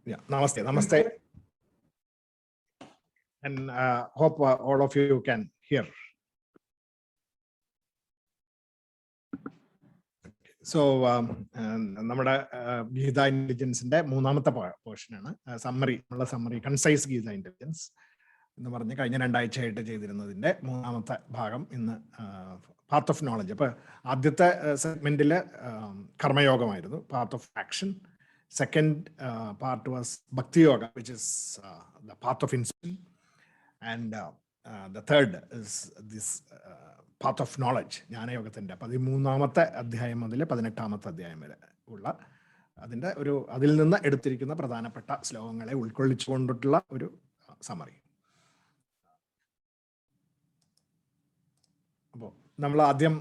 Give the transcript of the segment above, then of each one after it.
Yeah, namaste, namaste. And hope all of you can hear. So, നമ്മുടെ Gita-Intelligence-ന്റെ മൂന്നാമത്തെ പോർഷനാണ് summary, concise Gita-Intelligence എന്ന് പറഞ്ഞ് കഴിഞ്ഞ 2 ആഴ്ചയായിട്ട് ചെയ്തിരുന്നതിൻ്റെ മൂന്നാമത്തെ ഭാഗം ഇന്ന് പാത്ത് ഓഫ് നോളജ്. അപ്പോൾ ആദ്യത്തെ സെഗ്മെന്റിൽ കർമ്മയോഗമായിരുന്നു, path of action. Second part was Bhakti Yoga, which is the path of inspiration. And the third is this path of knowledge, Jnana Yogathinte 13ാമത്തെ അധ്യായം മുതൽ 18ാമത്തെ അധ്യായം വരെ ഉള്ള അതിൻ്റെ അതിൽ നിന്ന് എടുത്തിരിക്കുന്ന പ്രധാനപ്പെട്ട ശ്ലോകങ്ങളെ ഉൾക്കൊള്ളിച്ചുകൊണ്ടിട്ടുള്ള ഒരു സമ്മറി. അപ്പോൾ നമ്മൾ ആദ്യം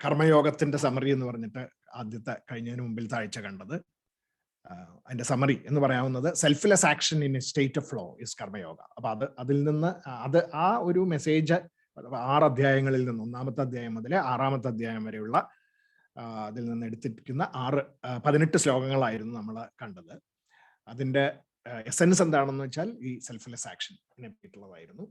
കർമ്മയോഗത്തിൻ്റെ സമ്മറി എന്ന് പറഞ്ഞിട്ട് ആദ്യത്തെ കഴിഞ്ഞതിന് മുമ്പിൽ താഴ്ച കണ്ടത്. അതിന്റെ സമ്മറി എന്ന് പറയാവുന്നത് selfless action in A state of flow is karma yoga. അപ്പൊ അതിൽ നിന്ന് ആ ഒരു മെസ്സേജ് 6 അധ്യായങ്ങളിൽ നിന്ന് 1ാമത്തെ അധ്യായം മുതൽ 6ാമത്തെ അധ്യായം വരെയുള്ള അതിൽ നിന്ന് എടുത്തിരിക്കുന്ന 18 ശ്ലോകങ്ങളായിരുന്നു നമ്മൾ കണ്ടത്. അതിന്റെ എസൻസ് എന്താണെന്ന് വെച്ചാൽ ഈ സെൽഫ്ലെസ് ആക്ഷനെ പറ്റിയിട്ടുള്ളതായിരുന്നു.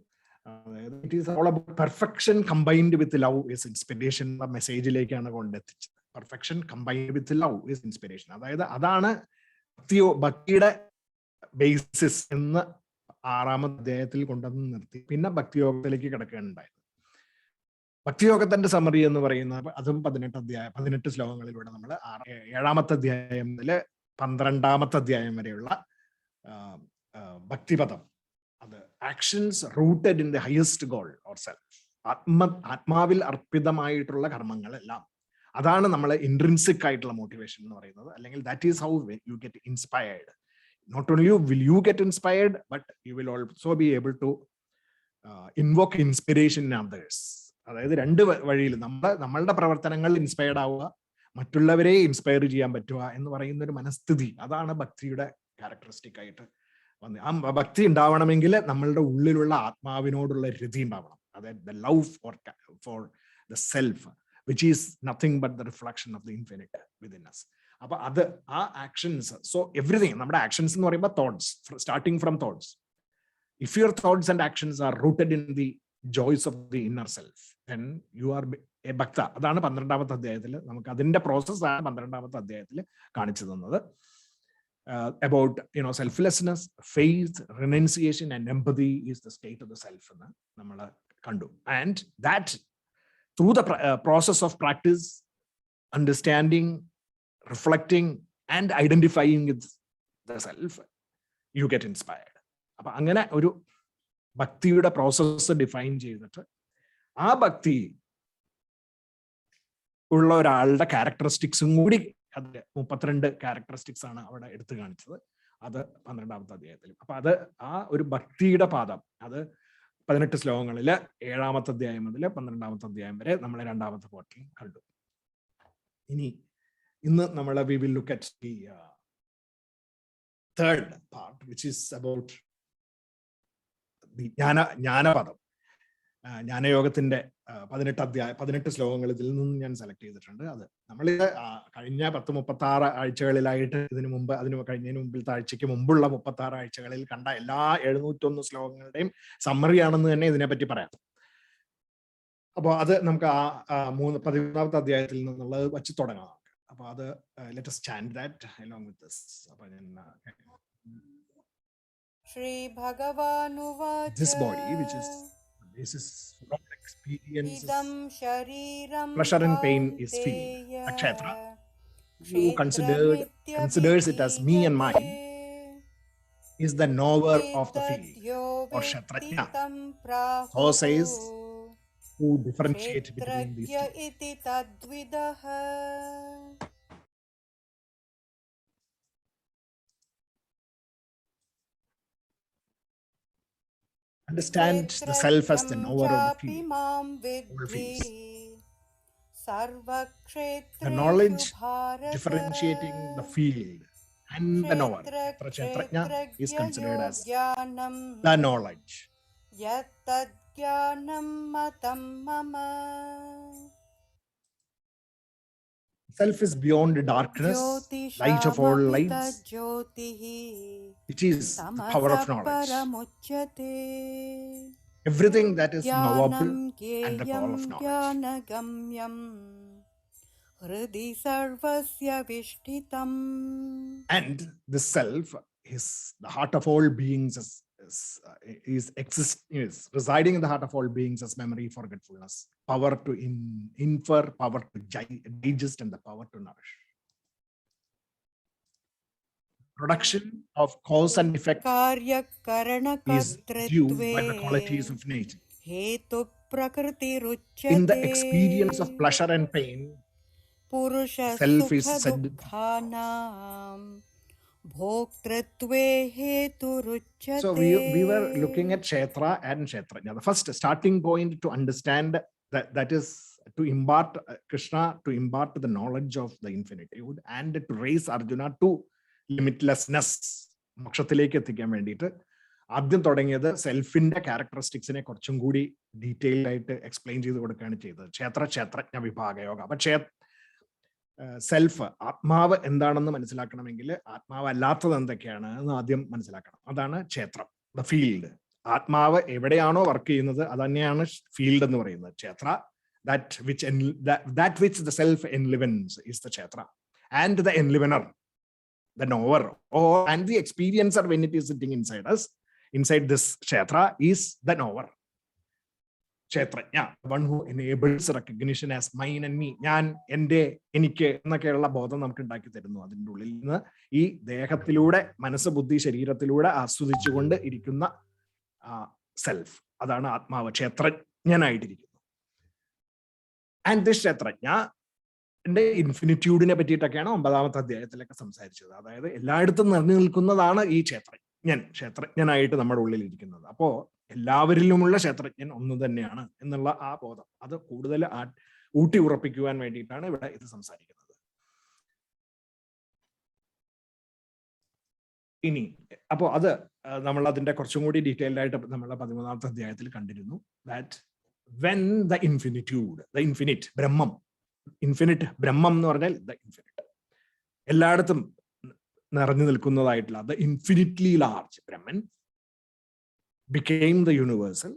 It is all about perfection combined with love is inspiration എന്ന മെസ്സേജിലേക്കാണ് കൊണ്ടെത്തിച്ചത്. Perfection combined with love is inspiration. അതായത് അതാണ് ഭക്തിയുടെ ബേസിസ് എന്ന് 6ാമത്തെ അധ്യായത്തിൽ കൊണ്ടുവന്ന് നിർത്തി പിന്നെ ഭക്തിയോഗത്തിലേക്ക് കിടക്കുകയുണ്ടായത്. ഭക്തിയോഗത്തിന്റെ സമ്മറി എന്ന് പറയുന്നത് അതും 18 ശ്ലോകങ്ങളിലൂടെ നമ്മൾ 7ാമത്തെ അധ്യായം മുതൽ 12ാമത്തെ അധ്യായം വരെയുള്ള ഭക്തിപദം, അത് actions rooted in the highest goal or self, ആത്മാവിൽ അർപ്പിതമായിട്ടുള്ള കർമ്മങ്ങളെല്ലാം. അതാണ് നമ്മൾ ഇൻട്രിൻസിക് ആയിട്ടുള്ള മോട്ടിവേഷൻ എന്ന് പറയുന്നത്. അല്ലെങ്കിൽ that is how you get inspired. Not only will you get inspired, but you will also be able to invoke inspiration in others. അതായത് 2 വഴിയിൽ നമ്മളുടെ പ്രവർത്തനങ്ങളിൽ ഇൻസ്പയർഡ് ആവുക, മറ്റുള്ളവരെ ഇൻസ്പയർ ചെയ്യാൻ പറ്റുക എന്ന് പറയുന്ന ഒരു മനസ്ഥിതി, അതാണ് ഭക്തിയുടെ ക്യാരക്ടറിസ്റ്റിക് ആയിട്ട് വന്നത്. ആ ഭക്തി ഉണ്ടാവണമെങ്കിൽ നമ്മളുടെ ഉള്ളിലുള്ള ആത്മാവിനോടുള്ള രതി ഉണ്ടാവണം. അതായത് the love for the self, which is nothing but the reflection of the infinite within us. അപ്പൊ ആ ആക്ഷൻസ്, സോ എവറിഥിങ് നമ്മുടെ ആക്ഷൻസ് എന്ന് പറയുമ്പോൾ thoughts, starting from thoughts. If your thoughts and actions are rooted in the joys of the inner self, then you are a ഭക്ത. അതാണ് 12ാമത്തെ അധ്യായത്തിൽ നമുക്ക് അതിന്റെ പ്രോസസ്സാണ് 12ാമത്തെ അധ്യായത്തിൽ കാണിച്ചു തന്നത്. About selflessness, faith, renunciation and empathy is the state of the self എന്ന് നമ്മൾ കണ്ടു. And that through the process of practice, understanding, reflecting and identifying with the self, you get inspired. അപ്പൊ അങ്ങനെ ഒരു ഭക്തിയുടെ പ്രോസസ്സ് ഡിഫൈൻ ചെയ്തിട്ട് ആ ഭക്തി ഉള്ള ഒരാളുടെ ക്യാരക്ടറിസ്റ്റിക്സും കൂടി, അതിൽ 32 ക്യാരക്ടറിസ്റ്റിക്സ് ആണ് അവിടെ എടുത്തു കാണിച്ചത്. അത് 12ാമത്തെ അധ്യായത്തിൽ. അപ്പൊ ആ ഒരു ഭക്തിയുടെ പാദം അത് 18 ശ്ലോകങ്ങളിൽ 7ാമത്തെ അധ്യായം മുതൽ 12ാമത്തെ അധ്യായം വരെ നമ്മൾ 2ാമത്തെ പോർട്ടിൽ കണ്ടു. ഇന്ന് നമ്മൾ we will look at the third part, which is about the ജ്ഞാനപദം. ജ്ഞാനയോഗത്തിന്റെ 18 ശ്ലോകങ്ങൾ ഇതിൽ നിന്ന് ഞാൻ സെലക്ട് ചെയ്തിട്ടുണ്ട്. അത് നമ്മൾ കഴിഞ്ഞ 10-36 ആഴ്ചകളിലായിട്ട് കഴിഞ്ഞതിന് മുമ്പിലത്തെ ആഴ്ചയ്ക്ക് മുമ്പുള്ള 36 ആഴ്ചകളിൽ കണ്ട എല്ലാ 701 ശ്ലോകങ്ങളുടെയും സമ്മറിയാണെന്ന് തന്നെ ഇതിനെപ്പറ്റി പറയാം. അപ്പോൾ അത് നമുക്ക് 13ാമത്തെ അധ്യായത്തിൽ നിന്നുള്ളത് വച്ച് തുടങ്ങാം. അപ്പൊ അത് let us chant that along with this. അപ്പൊ Shri ഭഗവാനുവാച this body, which is this is from experience, pleasure and pain is feeling. Nakshatra, who considers it as me and mine, is the knower of the field, or Kshatrajna. So says who differentiate between these two. Understand the self as the knower of the field, all fields. The knowledge differentiating the field and the knower, Kshatrajna, is considered as the knowledge. Self is beyond darkness, light of all Jyotishamaphi lights. tajyotihi It is the power of knowledge. tamasapparamuchyate. Everything that is knowable Jnanam and the power gyeyam of knowledge. gyanagamyam hridi sarvasya vishtitam. And the self is the heart of all beings, is residing in the heart of all beings as memory, forgetfulness, power to infer, power to digest, and the power to nourish. Production of cause and effect Karya karana is due kartritve by the qualities of nature. hetu prakriti In the ruchyate. experience of pleasure and pain, Purusha self is sukha said. dukkhanam bhoktritve hetu ruchyate. So we were looking at Kshetra and Kshetrajna. The first starting point to understand that is to impart Krishna, to impart the knowledge of the infinitude and to raise Arjuna to limitlessness. മോക്ഷത്തിലേക്ക് എത്തിക്കാൻ വേണ്ടിയിട്ട് ആദ്യം തുടങ്ങിയത് സെൽഫിന്റെ ക്യാരക്ടറിസ്റ്റിക്സിനെ കുറച്ചും കൂടി detailed ആയിട്ട് explain ചെയ്ത് കൊടുക്കുകയാണ് ചെയ്തത്. ക്ഷേത്രജ്ഞ വിഭാഗയോഗ. അപ്പൊ സെൽഫ്, ആത്മാവ് എന്താണെന്ന് മനസ്സിലാക്കണമെങ്കിൽ ആത്മാവ് അല്ലാത്തത് എന്തൊക്കെയാണ് എന്ന് ആദ്യം മനസ്സിലാക്കണം. അതാണ് ക്ഷേത്രം, ദ ഫീൽഡ്. ആത്മാവ് എവിടെയാണോ വർക്ക് ചെയ്യുന്നത് അത് തന്നെയാണ് ഫീൽഡ് എന്ന് പറയുന്നത്. ക്ഷേത്ര, that which the self enlivens is the kshetra, and the enlivener, the knower, and the experiencer when it is sitting inside us, inside this kshetra, is the knower. ക്ഷേത്രജ്ഞ, one who enables recognition as mine and me, ഞാൻ, എൻ്റെ, എനിക്ക് എന്നൊക്കെയുള്ള ബോധം നമുക്ക് ഉണ്ടാക്കി തരുന്നു. അതിൻ്റെ ഉള്ളിൽ നിന്ന് ഈ ദേഹത്തിലൂടെ, മനസ്സ്, ബുദ്ധി, ശരീരത്തിലൂടെ ആസ്വദിച്ചുകൊണ്ട് ഇരിക്കുന്ന സെൽഫ്, അതാണ് ആത്മാവ്, ക്ഷേത്രജ്ഞനായിട്ടിരിക്കുന്നു. ആൻഡ് ദിസ് ക്ഷേത്രജ്ഞ ഇൻഫിനിറ്റ്യൂഡിനെ പറ്റിയിട്ടൊക്കെയാണ് 9ാമത്തെ അധ്യായത്തിലൊക്കെ സംസാരിച്ചത്. അതായത് എല്ലായിടത്തും നിറഞ്ഞു നിൽക്കുന്നതാണ് ഈ ക്ഷേത്രജ്ഞനായിട്ട് നമ്മുടെ ഉള്ളിൽ ഇരിക്കുന്നത്. അപ്പോ എല്ലാവരിലുമുള്ള ക്ഷേത്രജ്ഞൻ ഒന്ന് തന്നെയാണ് എന്നുള്ള ആ ബോധം, അത് കൂടുതൽ ഊട്ടി ഉറപ്പിക്കുവാൻ വേണ്ടിയിട്ടാണ് ഇവിടെ ഇത് സംസാരിക്കുന്നത്. ഇനി അപ്പോ അത് നമ്മൾ അതിന്റെ കുറച്ചും കൂടി ഡീറ്റെയിൽഡ് ആയിട്ട് നമ്മളെ 13ാമത്തെ അധ്യായത്തിൽ കണ്ടിരുന്നു. That when the infinitude, the infinite ബ്രഹ്മം, ഇൻഫിനിറ്റ് ബ്രഹ്മം എന്ന് പറഞ്ഞാൽ ദ ഇൻഫിനിറ്റ്, എല്ലായിടത്തും നിറഞ്ഞു നിൽക്കുന്നതായിട്ടുള്ള the infinitely large Brahman became the universal.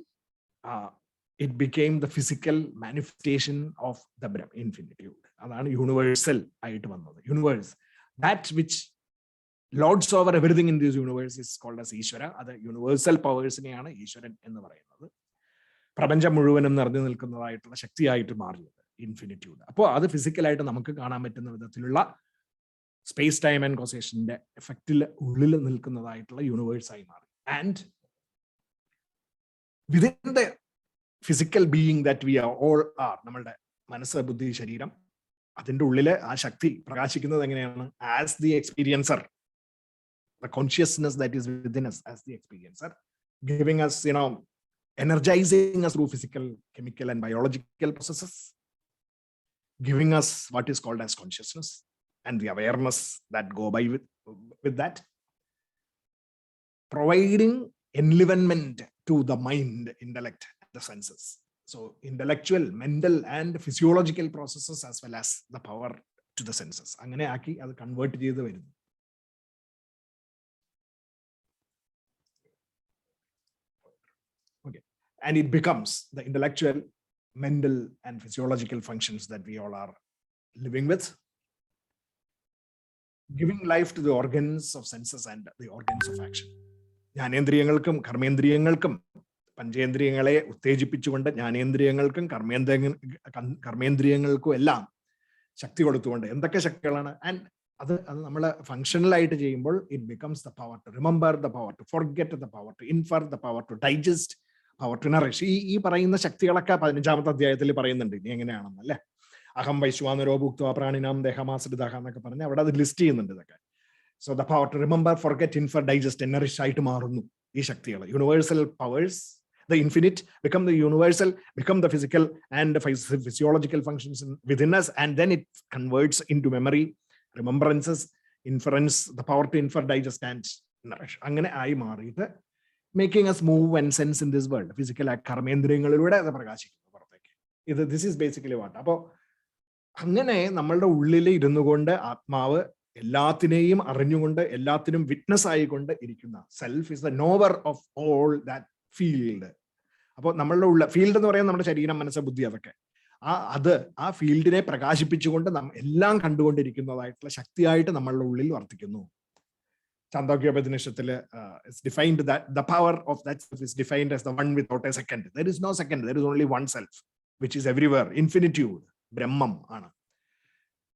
It became the physical manifestation of the Brahma, infinitude. അതാണ് യൂണിവേഴ്സൽ ആയിട്ട് വന്നത്. Universe, that which lords over everything in this universe is called as Ishwara. അത് യൂണിവേഴ്സൽ പവേഴ്സിനെയാണ് ഈശ്വരൻ എന്ന് പറയുന്നത്. പ്രപഞ്ചം മുഴുവനും നിറഞ്ഞു നിൽക്കുന്നതായിട്ടുള്ള ശക്തിയായിട്ട് മാറിയത് ഇൻഫിനിറ്റ്യൂഡ്. അപ്പോൾ അത് ഫിസിക്കലായിട്ട് നമുക്ക് കാണാൻ പറ്റുന്ന വിധത്തിലുള്ള സ്പേസ് ടൈം ആൻഡ് കോസേഷന്റെ എഫക്റ്റിൽ ഉള്ളിൽ നിൽക്കുന്നതായിട്ടുള്ള യൂണിവേഴ്സായി മാറി. And within the physical being that we all are, നമ്മളുടെ മനസ്സ്, ബുദ്ധി, ശരീരം, അതിൻ്റെ ഉള്ളില് ആ ശക്തി പ്രകാശിക്കുന്നത് എങ്ങനെയാണ്? As the experiencer, the consciousness that is within us as the experiencer, giving us, energizing us through physical, chemical and biological processes, giving us what is called as consciousness and the awareness that go by with that, providing enlivenment to the mind, intellect, and the senses. So intellectual, mental and physiological processes as well as the power to the senses. അങ്ങനെ ആക്കി അത് convert ചെയ്ത് വരുന്നു. Okay. And it becomes the intellectual, mental and physiological functions that we all are living with, giving life to the organs of senses and the organs of action. ജ്ഞാനേന്ദ്രിയങ്ങൾക്കും കർമ്മേന്ദ്രിയങ്ങൾക്കും, പഞ്ചേന്ദ്രിയങ്ങളെ ഉത്തേജിപ്പിച്ചുകൊണ്ട് ജ്ഞാനേന്ദ്രിയങ്ങൾക്കും കർമ്മേന്ദ്രിയങ്ങൾക്കും എല്ലാം ശക്തി കൊടുത്തുകൊണ്ട്, എന്തൊക്കെ ശക്തികളാണ്? And അത് നമ്മൾ ഫങ്ഷണൽ ആയിട്ട് ചെയ്യുമ്പോൾ it becomes the power to remember, the power to forget, the power to infer, the power to digest, power to nourish. ഈ പറയുന്ന ശക്തികളൊക്കെ 15ാമത്തെ അധ്യായത്തിൽ പറയുന്നുണ്ട് ഇനി എങ്ങനെയാണെന്ന്, അല്ലേ? അഹം വൈശ്വാനരോ ഭുക്ത്വാ പ്രാണിനാം ദേഹമാശ്രിതഃ എന്നൊക്കെ പറഞ്ഞ് അവിടെ അത് ലിസ്റ്റ് ചെയ്യുന്നുണ്ട് ഇതൊക്കെ. So the power to remember, forget, infer, digest, and nourish ആയിട്ട് മാറുന്നു ഈ ശക്തികൾ. Universal powers, the infinite become the universal, become the physical and physiological functions within us, and then it converts into memory, remembrances, inference, the power to infer, digest, and nourish. അങ്ങനെ ആയി മാറിയിട്ട് making us move and sense in this world. Physical കർമ്മേന്ദ്രിയങ്ങളിലൂടെ അത് പ്രകാശിക്കുന്നു പുറത്തേക്ക്. This is basically what. അപ്പോൾ അങ്ങനെ നമ്മളുടെ ഉള്ളിൽ ഇരുന്നു കൊണ്ട് ആത്മാവ് എല്ലാത്തിനെയും അറിഞ്ഞുകൊണ്ട് എല്ലാത്തിനും വിറ്റ്നസ് ആയിക്കൊണ്ട് ഇരിക്കുന്ന self is the nowhere of all that field. അപ്പോൾ നമ്മളുടെ ഉള്ള ഫീൽഡ് എന്ന് പറയുന്നത് നമ്മുടെ ശരീരം, മനസ്സ്, ബുദ്ധി, അതൊക്കെ ആ ഫീൽഡിനെ പ്രകാശിപ്പിച്ചുകൊണ്ട് എല്ലാം കണ്ടുകൊണ്ടിരിക്കുന്നതായിട്ടുള്ള ശക്തിയായിട്ട് നമ്മളുടെ ഉള്ളിൽ വർത്തിക്കുന്നു. ചാന്തോക്യോപനിഷത്തില് it's defined that the power of that self is defined as the one without a second. There is no second, there is only one self which is everywhere, infinitude, ബ്രഹ്മം ആണ്.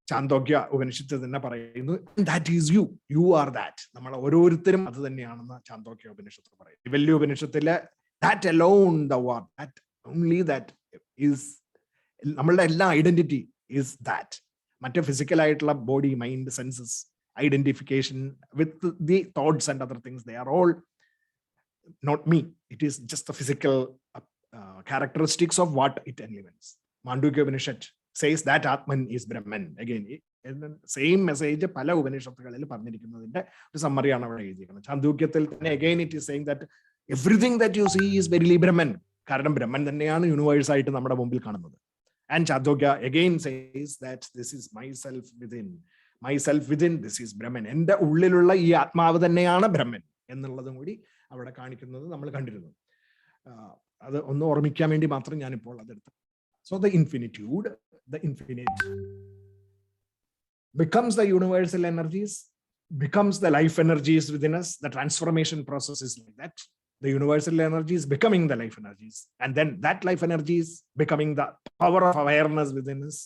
ചാന്തോക്യ ഉപനിഷത്ത് തന്നെ പറയുന്നു, that is you, you are that. നമ്മൾ ഓരോരുത്തരും അത് തന്നെയാണെന്ന് ചാന്തോക്യ ഉപനിഷത്ത് പറയുന്നു. വലിയ ഉപനിഷത്തില് that alone the one, that only that is നമ്മളുടെ എല്ലാ ഐഡന്റിറ്റി is that. മറ്റേ ഫിസിക്കൽ ആയിട്ടുള്ള body, mind, census, identification with the thoughts and other things, they are all not me. It is just the physical characteristics of what it elements. Mandukya Upanishad says that Atman is Brahman. Again, same message പല ഉപനിഷത്തുകളിൽ പറഞ്ഞിരിക്കുന്നതിന്റെ ഒരു സമ്മറിയാണ് അവിടെ എഴുതിയിരിക്കുന്നത്. ചാന്തോക്യത്തിൽ തന്നെ again it is saying that everything that you see is verily Brahman. കാരണം ബ്രഹ്മൻ തന്നെയാണ് universe ആയിട്ട് നമ്മുടെ മുമ്പിൽ കാണുന്നത്. And Chandogya again says that this is myself within. Myself within, this is Brahman. എൻ്റെ ഉള്ളിലുള്ള ഈ ആത്മാവ് തന്നെയാണ് ബ്രഹ്മൻ എന്നുള്ളതും കൂടി അവിടെ കാണിക്കുന്നത് നമ്മൾ കണ്ടിരുന്നു. അത് ഒന്ന് ഓർമ്മിക്കാൻ വേണ്ടി മാത്രം ഞാനിപ്പോൾ അതെടുത്തു. So the infinitude, the infinite becomes the universal energies, becomes the life energies within us. The transformation process is like that. The universal energies becoming the life energies, and then that life energies becoming the power of awareness within us,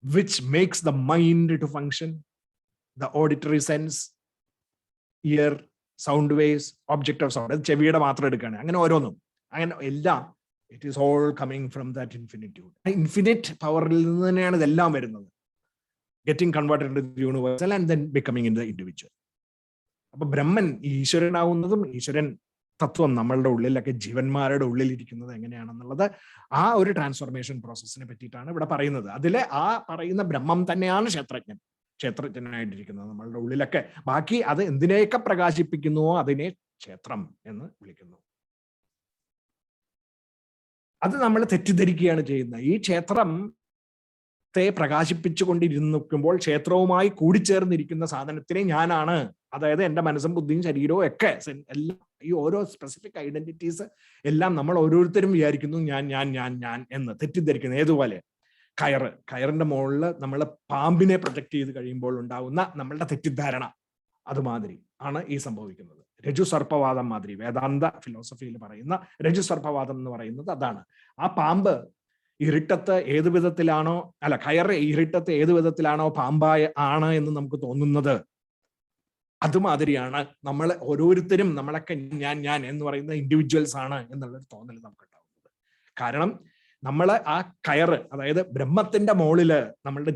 which makes the mind to function, the auditory sense, ear, sound waves, object of sound. അത് ചെവിയുടെ മാത്രം എടുക്കുകയാണ്. അങ്ങനെ ഓരോന്നും അങ്ങനെ എല്ലാം it is all coming from that infinitude. Infinite പവറിൽ നിന്ന് തന്നെയാണ് ഇതെല്ലാം വരുന്നത്. Getting converted into the universal and then becoming in the individual. അപ്പൊ ബ്രഹ്മൻ ഈശ്വരനാവുന്നതും ഈശ്വരൻ തത്വം നമ്മളുടെ ഉള്ളിലൊക്കെ ജീവന്മാരുടെ ഉള്ളിലിരിക്കുന്നത് എങ്ങനെയാണെന്നുള്ളത് ആ ഒരു ട്രാൻസ്ഫോർമേഷൻ പ്രോസസ്സിനെ പറ്റിയിട്ടാണ് ഇവിടെ പറയുന്നത്. അതിലെ ആ പറയുന്ന ബ്രഹ്മം തന്നെയാണ് ക്ഷേത്രജ്ഞനായിട്ടിരിക്കുന്നത് നമ്മളുടെ ഉള്ളിലൊക്കെ. ബാക്കി അത് എന്തിനെയൊക്കെ പ്രകാശിപ്പിക്കുന്നുവോ അതിനെ ക്ഷേത്രം എന്ന് വിളിക്കുന്നു. അത് നമ്മൾ തെറ്റിദ്ധരിക്കുകയാണ് ചെയ്യുന്നത്. ഈ ക്ഷേത്രത്തെ പ്രകാശിപ്പിച്ചുകൊണ്ടിരിക്കുമ്പോൾ ക്ഷേത്രവുമായി കൂടിച്ചേർന്നിരിക്കുന്ന സാധനത്തിനെ ഞാനാണ്, അതായത് എൻ്റെ മനസ്സും ബുദ്ധിയും ശരീരവും ഒക്കെ എല്ലാം ഈ ഓരോ സ്പെസിഫിക് ഐഡന്റിറ്റീസ് എല്ലാം നമ്മൾ ഓരോരുത്തരും വിചാരിക്കുന്നു ഞാൻ ഞാൻ ഞാൻ ഞാൻ എന്ന് തെറ്റിദ്ധരിക്കുന്നു. ഏതുപോലെ കയറിന്റെ മുകളിൽ നമ്മൾ പാമ്പിനെ പ്രൊജക്ട് ചെയ്ത് കഴിയുമ്പോൾ ഉണ്ടാവുന്ന നമ്മളുടെ തെറ്റിദ്ധാരണ അതുമാതിരി ആണ് ഈ സംഭവിക്കുന്നത്. രജുസർപ്പവാദം മാതിരി വേദാന്ത ഫിലോസഫിയിൽ പറയുന്ന രജുസർപ്പവാദം എന്ന് പറയുന്നത് അതാണ്. ആ പാമ്പ് ഇരുട്ടത്ത് ഏത് വിധത്തിലാണോ കയറ് ഇരുട്ടത്ത് ഏത് വിധത്തിലാണോ പാമ്പായ ആണ് എന്ന് നമുക്ക് തോന്നുന്നത്, അതുമാതിരിയാണ് നമ്മൾ ഓരോരുത്തരും നമ്മളൊക്കെ ഞാൻ ഞാൻ എന്ന് പറയുന്ന ഇൻഡിവിജ്വൽസ് ആണ് എന്നുള്ളൊരു തോന്നൽ നമുക്ക് ഉണ്ടാവുന്നത്. കാരണം നമ്മൾ ആ കയറ്, അതായത് ബ്രഹ്മത്തിന്റെ മുകളില് നമ്മളുടെ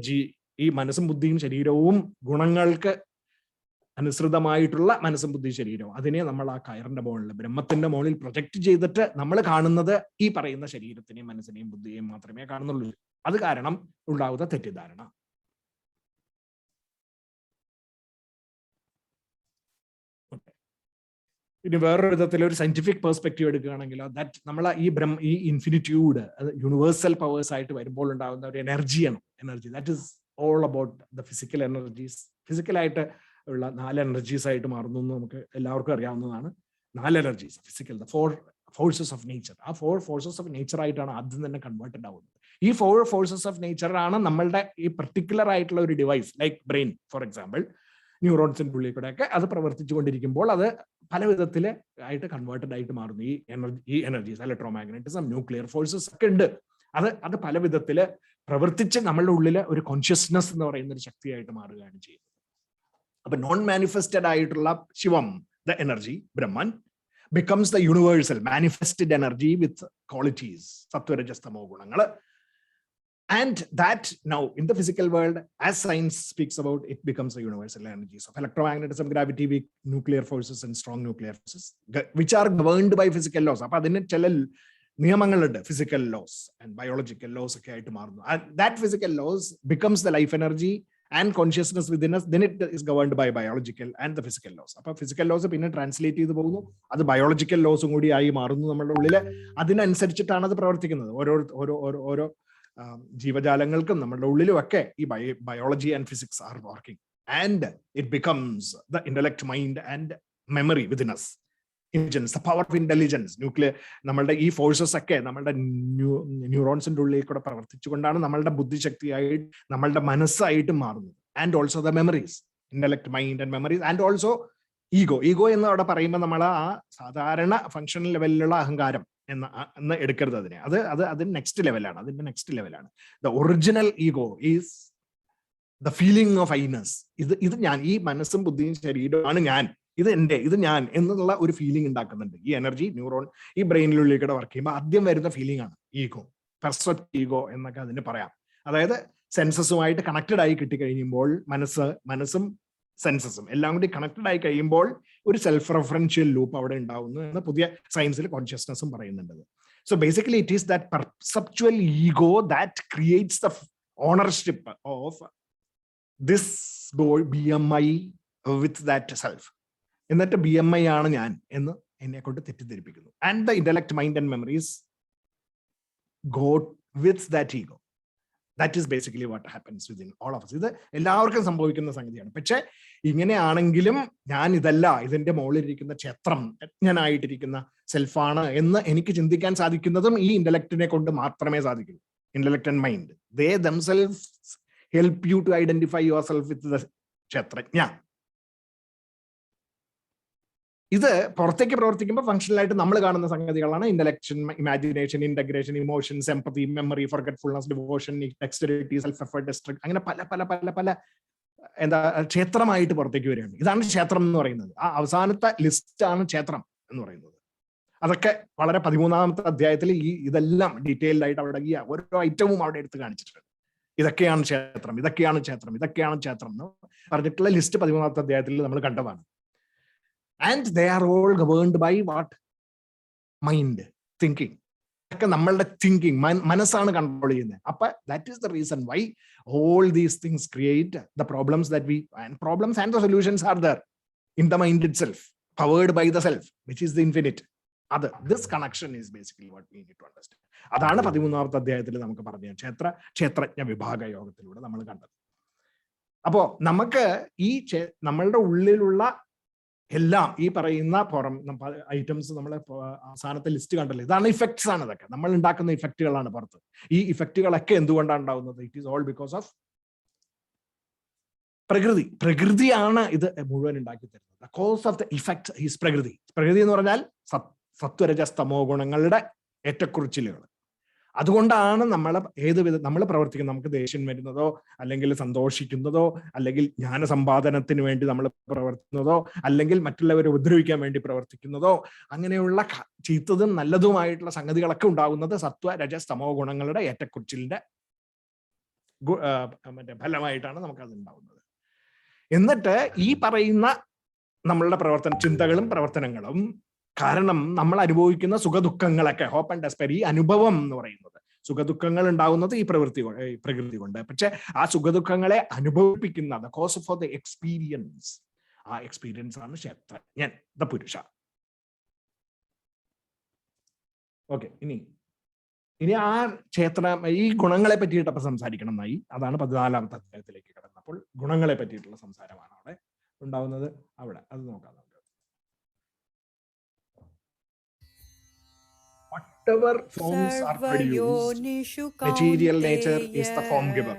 ഈ മനസ്സും ബുദ്ധിയും ശരീരവും ഗുണങ്ങൾക്ക് അനുസൃതമായിട്ടുള്ള മനസ്സും ബുദ്ധി ശരീരവും അതിനെ നമ്മൾ ആ കയറിന്റെ മുകളിൽ ബ്രഹ്മത്തിന്റെ മുകളിൽ പ്രൊജക്ട് ചെയ്തിട്ട് നമ്മൾ കാണുന്നത് ഈ പറയുന്ന ശരീരത്തിനെയും മനസ്സിനെയും ബുദ്ധിയെയും മാത്രമേ കാണുന്നുള്ളൂ. അത് കാരണം ഉണ്ടാവുന്ന തെറ്റിദ്ധാരണ. ഇനി വേറൊരു വിധത്തിൽ ഒരു സയന്റിഫിക് പെർസ്പെക്റ്റീവ് എടുക്കുകയാണെങ്കിൽ ദാറ്റ് നമ്മൾ ഈ ഇൻഫിനിറ്റ്യൂഡ് യൂണിവേഴ്സൽ പവേഴ്സ് ആയിട്ട് വരുമ്പോൾ ഉണ്ടാകുന്ന ഒരു എനർജിയാണ്. Energy that is all about the physical energies. ഫിസിക്കലായിട്ട് ഉള്ള 4 എനർജീസ് ആയിട്ട് മാറുന്നു എന്ന് നമുക്ക് എല്ലാവർക്കും അറിയാവുന്നതാണ്. 4 energies physical, the 4 forces of nature. ആ 4 ഫോഴ്സസ് ഓഫ് നേച്ചർ ആയിട്ടാണ് ആദ്യം തന്നെ കൺവേർട്ടഡ് ആവുന്നത്. ഈ 4 ഫോഴ്സസ് ഓഫ് നേച്ചർ ആണ് നമ്മളുടെ ഈ പർട്ടിക്കുലർ ആയിട്ടുള്ള ഒരു device like brain for example, ന്യൂറോൺസിന്റെ ഉള്ളിൽ കൂടെ ഒക്കെ അത് പ്രവർത്തിച്ചു കൊണ്ടിരിക്കുമ്പോൾ അത് പല വിധത്തില് ആയിട്ട് കൺവേർട്ടഡ് ആയിട്ട് മാറുന്നു. ഈ എനർജീസ് ഇലക്ട്രോമാഗ്നറ്റിസം, ന്യൂക്ലിയർ ഫോഴ്സസ് ഒക്കെ ഉണ്ട്. അത് പല വിധത്തില് പ്രവർത്തിച്ച് നമ്മളുടെ ഉള്ളില് ഒരു കോൺഷ്യസ്നെസ് എന്ന് പറയുന്ന ഒരു ശക്തിയായിട്ട് മാറുകയാണ് ചെയ്യുന്നത്. അപ്പൊ നോൺ മാനിഫെസ്റ്റഡ് ആയിട്ടുള്ള ശിവം, the energy Brahman, becomes the universal manifested energy with qualities, sattva-rajas-tamo ഗുണങ്ങൾ. And that now in the physical world, as science speaks about, it becomes the universal energies of electromagnetism, gravity, weak nuclear forces and strong nuclear forces, which are governed by physical laws. അപ്പൊ അതിന് ചില നിയമങ്ങളുണ്ട്, physical laws and biological laws ഒക്കെ ആയിട്ട് മാറുന്നു. And that physical laws becomes the life energy and consciousness within us. Then it is governed by biological and the physical laws. അപ്പൊ physical laws പിന്നെ translate ചെയ്ത് പോകുന്നു, അത് ബയോളജിക്കൽ ലോസും കൂടി ആയി മാറുന്നു നമ്മുടെ ഉള്ളില്. അതിനനുസരിച്ചിട്ടാണ് അത് പ്രവർത്തിക്കുന്നത്. ഓരോ ജീവജാലങ്ങൾക്കും നമ്മളുടെ ഉള്ളിലും ഒക്കെ ഈ biology and physics are working. And it becomes the intellect, mind and memory within us. Intelligence, power of intelligence, nuclear, നമ്മളുടെ ഈ ഫോഴ്സസ് ഒക്കെ നമ്മളുടെ ന്യൂറോൺസിന്റെ ഉള്ളിൽ കൂടെ പ്രവർത്തിച്ചുകൊണ്ടാണ് നമ്മളുടെ ബുദ്ധിശക്തിയായിട്ട് നമ്മളുടെ മനസ്സായിട്ട് മാറുന്നത്. And also the memories, intellect, mind and memories, and also ego എന്ന് അവിടെ പറയുമ്പോൾ നമ്മൾ ആ സാധാരണ ഫങ്ഷണൽ ലെവലിലുള്ള അഹങ്കാരം എന്ന് എടുക്കരുത് അതിനെ. അതിന് നെക്സ്റ്റ് ലെവലാണ്, അതിന്റെ നെക്സ്റ്റ് ലെവലാണ്. The original ego is the feeling of highness. ഇത് ഞാൻ, ഈ മനസ്സും ബുദ്ധിയും ശരീരമാണ് ഞാൻ, ഇത് ഞാൻ എന്നുള്ള ഒരു ഫീലിംഗ് ഉണ്ടാക്കുന്നുണ്ട്. ഈ എനർജി ന്യൂറോൺ ഈ ബ്രെയിനിനുള്ളിൽ വർക്ക് ചെയ്യുമ്പോൾ ആദ്യം വരുന്ന ഫീലിംഗ് ആണ് ഈഗോ, പെർസെപ്റ്റ് ഈഗോ എന്നൊക്കെ അതിന് പറയാം. അതായത് സെൻസസുമായിട്ട് കണക്റ്റഡ് ആയി കിട്ടിക്കഴിയുമ്പോൾ, മനസ്സും സെൻസസും എല്ലാം കൂടി കണക്റ്റഡ് ആയി കഴിയുമ്പോൾ ഒരു സെൽഫ് റെഫറൻഷ്യൽ ലൂപ്പ് അവിടെ ഉണ്ടാവുന്നു എന്ന് പുതിയ സയൻസിൽ കോൺഷ്യസ്നസ്സും പറയുന്നുണ്ട്. So basically it is that perceptual ego that creates the ownership of this BMI with that self. എന്നിട്ട് BMI ആണ് ഞാൻ എന്ന് എന്നെ കൊണ്ട് തെറ്റിദ്ധരിപ്പിക്കുന്നു. And the intellect, mind and memories go with that ego. That is basically what happens within all of us. ഇത് എല്ലാവർക്കും സംഭവിക്കുന്ന സംഗതിയാണ്. പക്ഷെ ഇങ്ങനെയാണെങ്കിലും ഞാൻ ഇതല്ല, ഇതിന്റെ മുകളിലിരിക്കുന്ന ക്ഷേത്രം ഞാനായിട്ടിരിക്കുന്ന സെൽഫാണ് എന്ന് എനിക്ക് ചിന്തിക്കാൻ സാധിക്കുന്നതും ഈ ഇന്റലക്റ്റിനെ കൊണ്ട് മാത്രമേ സാധിക്കൂ. Intellect and mind, they themselves help you to identify yourself with the ക്ഷേത്രജ്ഞ. ഇത് പുറത്തേക്ക് പ്രവർത്തിക്കുമ്പോൾ ഫംഗ്ഷനലായിട്ട് നമ്മൾ കാണുന്ന സംഗതികളാണ് intellection, imagination, integration, emotions, empathy, memory, forgetfulness, devotion, dexterity, self effort, distract, അങ്ങനെ പല പല പല പല ക്ഷേത്രമായിട്ട് പുറത്തേക്ക് വരികയാണ്. ഇതാണ് ക്ഷേത്രം എന്ന് പറയുന്നത്. ആ അവസാനത്തെ ലിസ്റ്റാണ് ക്ഷേത്രം എന്ന് പറയുന്നത്. അതൊക്കെ വളരെ 13ാമത്തെ അധ്യായത്തിൽ ഇതെല്ലാം ഡീറ്റെയിൽഡ് ആയിട്ട് അവിടെ ഈ ഓരോ ഐറ്റവും അവിടെ എടുത്ത് കാണിച്ചിട്ടുണ്ട്. ഇതൊക്കെയാണ് ക്ഷേത്രം, ഇതൊക്കെയാണ് ക്ഷേത്രം, ഇതൊക്കെയാണ് ക്ഷേത്രം എന്ന് പറഞ്ഞിട്ടുള്ള ലിസ്റ്റ് 13ാമത്തെ അധ്യായത്തിൽ നമ്മൾ കണ്ടതാണ്. And they are all governed by what? Mind, thinking. ഒക്കെ നമ്മളുടെ തിങ്കിങ്, മനസ്സാണ് കൺട്രോൾ ചെയ്യുന്നത്. അപ്പൊ that is the reason why all these things create the problems that we, and problems and the solutions are there in the mind itself, powered by the self, which is the infinite. This connection is basically what we need to understand. അതാണ് 13ാമത്തെ അധ്യായത്തിൽ നമുക്ക് പറഞ്ഞ ക്ഷേത്രജ്ഞ വിഭാഗ യോഗത്തിലൂടെ നമ്മൾ കണ്ടത്. അപ്പോ നമുക്ക് ഈ നമ്മളുടെ ഉള്ളിലുള്ള എല്ലാം ഈ പറയുന്ന ഐറ്റംസ് നമ്മൾ അവസാനത്തെ ലിസ്റ്റ് കണ്ടല്ലോ, ഇതാണ് ഇഫക്ട്സ് ആണ്. ഇതൊക്കെ നമ്മൾ ഉണ്ടാക്കുന്ന ഇഫക്റ്റുകളാണ് പുറത്ത്. ഈ ഇഫക്റ്റുകളൊക്കെ എന്തുകൊണ്ടാണ് ഉണ്ടാവുന്നത്? It is all because of പ്രകൃതിയാണ് ഇത് മുഴുവൻ ഉണ്ടാക്കി തരുന്നത്. The cause of the effect is പ്രകൃതി. പ്രകൃതി എന്ന് പറഞ്ഞാൽ സത്വരജസ്തമോ ഗുണങ്ങളുടെ ഏറ്റക്കുറിച്ചിലുകൾ. അതുകൊണ്ടാണ് നമ്മൾ പ്രവർത്തിക്കുന്നത്. നമുക്ക് ദേഷ്യം വരുന്നതോ, അല്ലെങ്കിൽ സന്തോഷിക്കുന്നതോ, അല്ലെങ്കിൽ ജ്ഞാനസമ്പാദനത്തിന് വേണ്ടി നമ്മൾ പ്രവർത്തിക്കുന്നതോ, അല്ലെങ്കിൽ മറ്റുള്ളവരെ ഉപദ്രവിക്കാൻ വേണ്ടി പ്രവർത്തിക്കുന്നതോ, അങ്ങനെയുള്ള ചീത്തതും നല്ലതുമായിട്ടുള്ള സംഗതികളൊക്കെ ഉണ്ടാകുന്നത് സത്വ രജസ് തമോ ഗുണങ്ങളുടെ ഏറ്റക്കുറിച്ചിലിന്റെ ഫലമായിട്ടാണ് നമുക്കത് ഉണ്ടാവുന്നത്. എന്നിട്ട് ഈ പറയുന്ന നമ്മളുടെ ചിന്തകളും പ്രവർത്തനങ്ങളും കാരണം നമ്മൾ അനുഭവിക്കുന്ന സുഖദുഃഖങ്ങളൊക്കെ, ഹോപ്പ് ആൻഡ് ഡെസ്പെയർ, ഈ അനുഭവം എന്ന് പറയുന്നത്, സുഖദുഃഖങ്ങൾ ഉണ്ടാകുന്നത് ഈ പ്രകൃതി കൊണ്ട്. പക്ഷെ ആ സുഖദുഃഖങ്ങളെ അനുഭവിപ്പിക്കുന്ന കോസ് ഫോർ ദ എക്സ്പീരിയൻസ്, ആ എക്സ്പീരിയൻസ് ആണ് ക്ഷേത്രജ്ഞൻ, ദ പുരുഷ. ഓക്കെ, ഇനി ആ ഈ ഗുണങ്ങളെ പറ്റിയിട്ട് അപ്പൊ സംസാരിക്കണം എന്നായി. അതാണ് 14ാമത്തെ അധ്യായത്തിലേക്ക് കടന്നപ്പോൾ ഗുണങ്ങളെ പറ്റിയിട്ടുള്ള സംസാരമാണ് അവിടെ ഉണ്ടാവുന്നത്. അത് നോക്കാം. Whatever forms are produced, material nature is the form giver.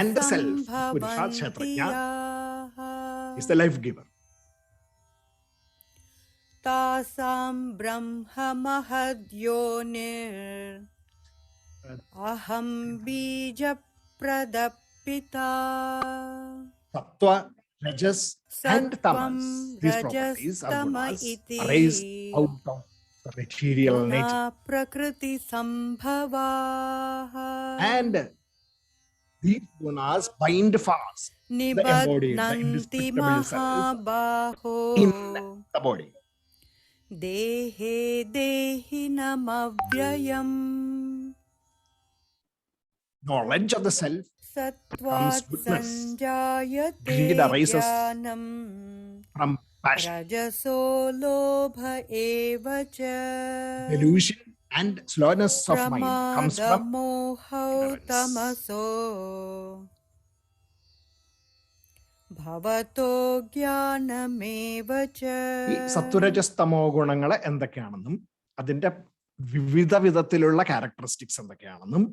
And the self, Purusha Kshetrajna, is the life giver. Tasam brahma mahadyoner aham bija pradapita. Sattva, Rajas and Tamas, these properties are gunas arise out of the material nature. Prakriti sambhava. And these gunas bind fast the embodied, the indestructible self in the body. Dehe dehinamavyayam. Knowledge of the self becomes goodness. Greed arises from passion. Rajaso lobha evacha. Delusion And slowness of mind comes from प्रमादमोहौ ignorance. तमसो भवतो ज्ञानमेव च. ഈ സത്വരജസ്തമോ ഗുണങ്ങളെ എന്തൊക്കെയാണെന്നും അതിന്റെ വിവിധ വിധത്തിലുള്ള ക്യാരക്ടറിസ്റ്റിക്സ് എന്തൊക്കെയാണെന്നും